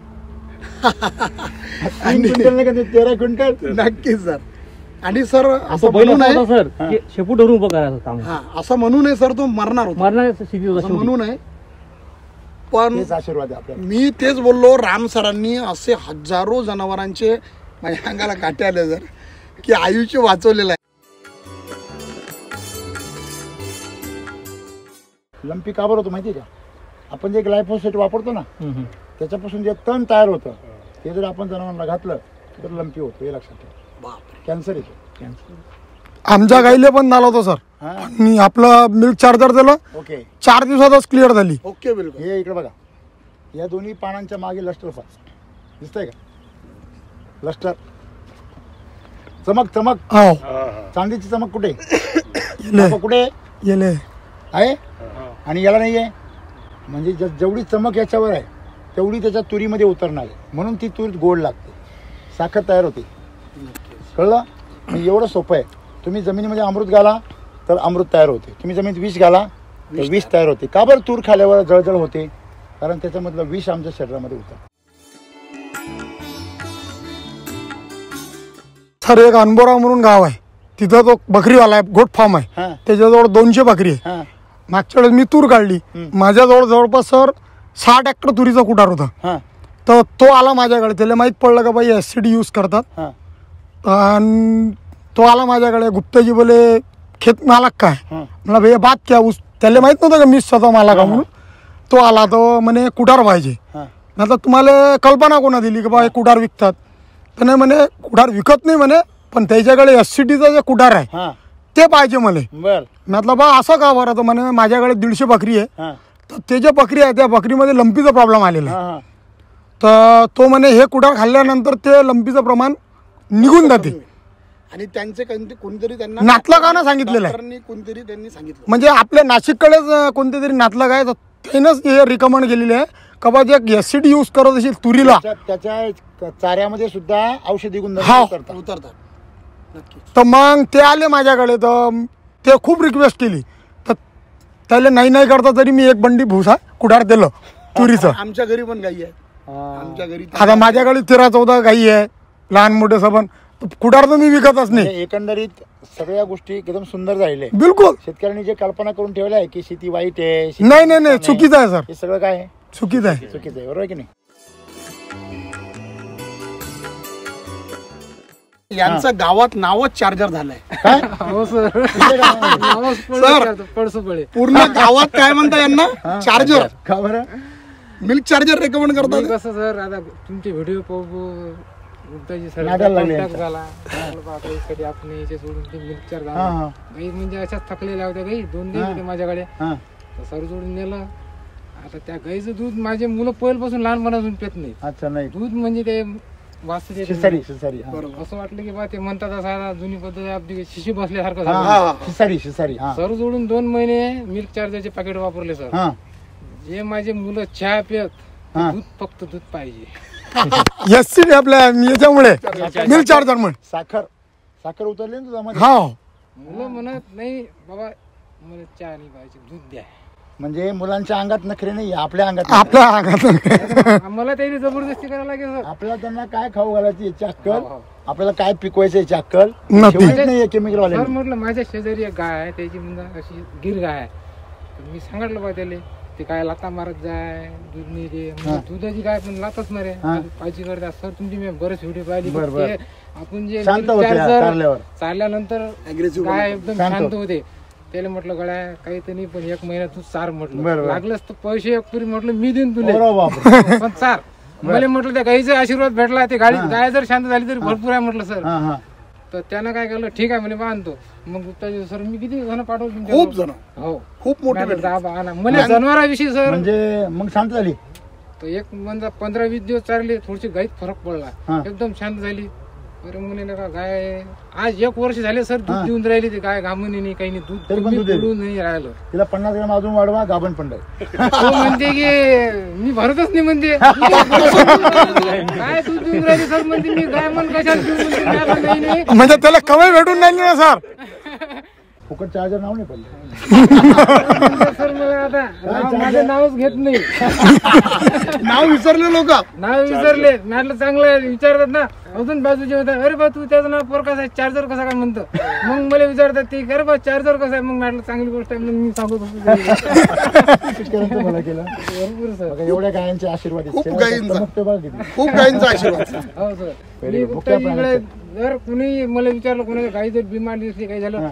3 क्विंटल नाही का 13 क्विंटल?
नक्कीच सर. आणि सर
असं म्हणून आहे सर की शेपूट धरून उभं करायचं काम.
असं म्हणू नये सर, तो मरणार
स्थिती
म्हणू नये. पण
आशीर्वाद आपल्याला.
मी तेच बोललो, राम सरांनी असे हजारो जनावरांचे माझ्या अंगाला काटे आले सर, की आयुष्य वाचवलेलं आहे.
लंपी का बरं होतो माहिती आहे का? आपण जे ग्लायफोसेट वापरतो ना, त्याच्यापासून जे तण तयार होतं ते जर आपण जनावरांना घातलं तर लंपी होतो. हे लक्षात ठेवा. कॅन्सर येतो.
आमच्या गाईले पण झाला होता सर. आणि आपलं मिल्क चार्जर दिलं.
ओके.
4 दिवसातच क्लिअर झाली.
ओके बिलकुल.
हे इकडे बघा, या दोन्ही पानांच्या मागे लस्टर दिसतंय का? लस्टर चमक चांदीची चमक कुठे कुठे
येले
आहे आणि याला नाही आहे. म्हणजे जेवढी चमक याच्यावर आहे तेवढी त्याच्या तुरीमध्ये उतरणार आहे, म्हणून ती तूर गोड लागते, साखर तयार होते. कळलं? म्हणजे एवढं सोपं आहे. तुम्ही जमिनीमध्ये अमृत घाला तर अमृत तयार होते, तुम्ही जमिनीत विष घाला तर विष तयार होते. का बरं तूर खाल्यावर जळजळ होते? कारण त्याच्यामधलं विष आमच्या शरीरामध्ये उतरतं.
सर एक अनबोरा म्हणून गाव आहे, तिथं तो बकरीवाला आहे, गोट फार्म आहे, त्याच्याजवळ 200 बकरी आहे. मागच्या वेळेस मी तूर काढली, माझ्याजवळ जवळपास सर 6 ट्रॅक्टर तुरीचा कुटार होता. तर तो आला माझ्याकडे, त्याला माहीत पडलं का बाई ऍसिड यूज करतात. आणि तो आला माझ्याकडे, गुप्ताजी बोले खेत मालक काय, मला भैया बात क्या, त्याला माहित नव्हतं का मी स्वतः मालक का म्हणून. तो आला, तो म्हणे कुटार पाहिजे. म्हटलं तुम्हाला कल्पना कोणा दिली की बा कुटार विकतात? तर नाही म्हणे कुटार विकत नाही म्हणे, पण त्याच्याकडे एससीटीचा जे कुटार आहे ते पाहिजे मला. म्हटलं बा असं का बरं? तर म्हणे माझ्याकडे 150 बकरी आहे, तर ते जे बकरी आहे त्या बकरीमध्ये लंपीचा प्रॉब्लेम आलेला आहे. तर तो म्हणे हे कुटार खाल्ल्यानंतर ते लंपीचं प्रमाण निघून जाते.
आणि त्यांचे कोणतरी त्यांना
नातलगानं सांगितलेलं आहे,
कोणतरी त्यांनी सांगितलं.
म्हणजे आपल्या नाशिककडेच कोणते तरी नातलग आहे, तर त्यानंच हे रिकमेंड केलेले आहे का बा जे ऍसिड यूज करत असेल तुरीला,
त्याच्या चाऱ्यामध्ये सुद्धा औषधी गुण
उतरतात.
तर मग ते आले माझ्याकडे, तर ते खूप रिक्वेस्ट केली, तर त्याला नाही करता तरी मी 1 बंडी भुसा कुटार दिलं तुरीचं.
आमच्या घरी पण गाई आहे, आमच्या घरी
आता माझ्याकडे 13-14 गाई आहे, लहान मोठे सबन. कुटार तर मी विकतच नाही.
एकंदरीत सगळ्या गोष्टी एकदम सुंदर झालेल्या आहे.
बिलकुल.
शेतकऱ्यांनी जे कल्पना करून ठेवल्या आहे की शेती वाईट आहे,
नाही चुकीचं आहे सर.
हे सगळं काय आहे?
चुकीचं आहे.
बरोबर आहे की नाही?
यांचं गावात नावच चार्जर झालंय. पूर्ण गावात काय म्हणता यांना? चार्जर.
का बरं?
मिल्क चार्जर रेकमेंड करतात.
कसं सर, आता तुमचे व्हिडिओ गुप्ताजी सर
नादाला लागले
कॉन्टॅक्ट झाला. म्हटलं बापरे, कधी आपण याचे सोडून ते मिक्सर
हा,
झाला.
हा.
गाई म्हणजे अशाच थकलेल्या होत्या गाई, 2 गाई होते माझ्याकडे.
हा.
तर सर जोडून नेलं. आता त्या गाईचं दूध माझे मुलं पहिल्यापासून लहानपणापासून पेत नाही.
अच्छा, नाही
दूध म्हणजे ते वाचते
शिसारी, शिसारी, हा.
असं वाटलं की बा ते म्हणतात असं जुनी पद्धत आपली शिशी बसल्यासारखं
हा,
झालं.
हा, शिसारी, शिसारी, हा.
सर जोडून 2 महिने मिल्क चार्जरचे पॅकेट वापरले सर.
हा.
जे माझे मुलं चहा पियत,
हा.
दूध फक्त दूध पाहिजे.
एससी आपल्या याच्यामुळे मिल्क चार्जर म्हण
साखर उतरली ना तुझ्यामध्ये.
हा,
मुलं म्हणत नाही बाबा मला चहा नाही पाहिजे, दूध द्या.
म्हणजे मुलांच्या अंगात नखरे नाही, आपल्या अंगात
आपल्या अंगात.
आम्हाला त्याची जबरदस्ती करायला लागेल सर.
आपल्याला त्यांना काय खाऊ घालायची याची अक्कल, आपल्याला काय पिकवायचं याची अक्कल
नक्की.
ठेवत नाही केमिकल
सर
वाले.
म्हटलं माझ्या शेजारी एक गाय आहे, त्याची म्हणजे अशी गिर गाय आहे. तर मी सांगितलं बा त्याला, ते काय लाता मारत जाय, दूध नाही दे. म्हणजे दुधाची गाय पण लातच मारे, पाहिजे करता. सर तुमची मी बरेच व्हिडिओ पाहिली.
बरं.
आपण जे
शांत होते चालल्यावर.
चालल्यानंतर गाय एकदम शांत होते. त्याला म्हटलं गड्या काही तर नाही, पण 1 महिना तू चार म्हटलं, लागलंच तर पैसे एकपुरी म्हटलं मी देईन तुला, पण चार. मला म्हटलं त्या गाईचा आशीर्वाद भेटला, ते गाय जर शांत झाली तरी भरपूर आहे म्हटलं सर. तर त्यानं काय केलं, ठीक आहे म्हणे बांधतो. मग गुप्ताजी सर मी किती जण पाठवतो,
खूप जण,
हो
खूप मोठे
मला जनावराविषयी सर
म्हणजे मग शांत झाली.
तर एक म्हणजे 15-20 दिवस चालले, थोडीशी गाईत फरक पडला, एकदम शांत झाली. बरं म्हणे का गाय आज 1 वर्ष झाले सर दूध देऊन राहिली. ते गाय घामून नाही, काही नाही, दूध बोलून नाही राहिलं.
तिला 50 ग्रॅम अजून वाढवा, गाभण पण
तो म्हणते की मी भरतच नाही म्हणते. काय दूध देऊन राहिली सर म्हणते, मी गाय म्हण कशाला देऊ म्हणते.
म्हणजे त्याला कमाई भेटून नाही ना सर.
फुकट चार्जर नाव नाही पडलं
सर. मला आता माझं नावच घेत नाही.
नाव विसरले लोक,
नाव विसरले. म्हटलं चांगलं विचारतात ना, अजून बाजूचे होता, अरे बा तू त्याचं नाव पोरकास आहे, चार्जर कसा काय म्हणतो. मग मला विचारतात ते, अरे बा चार्जर कसा आहे. मग म्हटलं चांगली गोष्ट आहे, मग मी सांगत
मला केलं.
भरपूर सर.
एवढ्या गायांचे आशीर्वाद,
खूप गायींचा आशीर्वाद.
हो सर. मी गुप्ताजीकडे जर कुणी मला विचारलं, कोणाच्या गाई जर बिमार दिसली, काही झालं,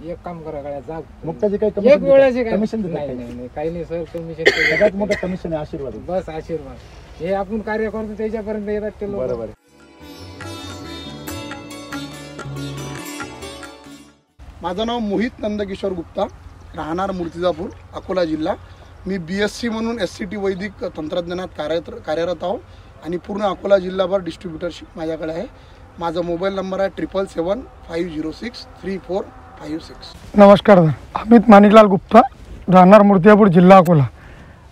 एक काम करा गाड्या जा.
मुक्ताजी काही
एक वेळाचे काय
कमिशन
नाही, काही नाही सर. कमिशन
सगळ्यात मोठं कमिशन आहे, आशीर्वाद.
बस आशीर्वाद. हे आपण कार्य करतो त्याच्यापर्यंत येतात ते लोक.
बरोबर.
माझं नाव मोहित नंदकिशोर गुप्ता, राहणार मूर्तिजापूर, अकोला जिल्हा. मी BSc म्हणून SCT वैदिक तंत्रज्ञानात कार्यरत आहो आणि पूर्ण अकोला जिल्हाभर डिस्ट्रीब्युटरशिप माझ्याकडे आहे. माझा मोबाईल नंबर आहे 777-506-3456.
नमस्कार सर, अमित माणिकलाल गुप्ता, राहणार मूर्तिजापूर, जिल्हा अकोला.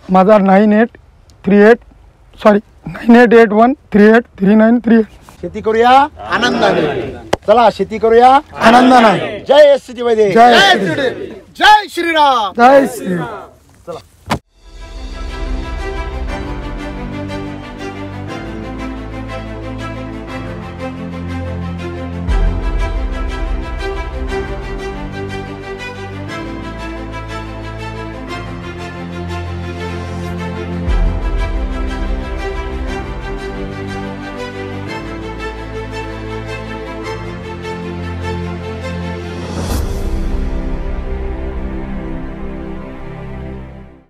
माझा 9881383938.
शेती करूया आनंदाने. चला शेती करूया
आनंदाने.
जय SCT वैदिक.
जय
जय श्रीराम.
जय श्रीराम.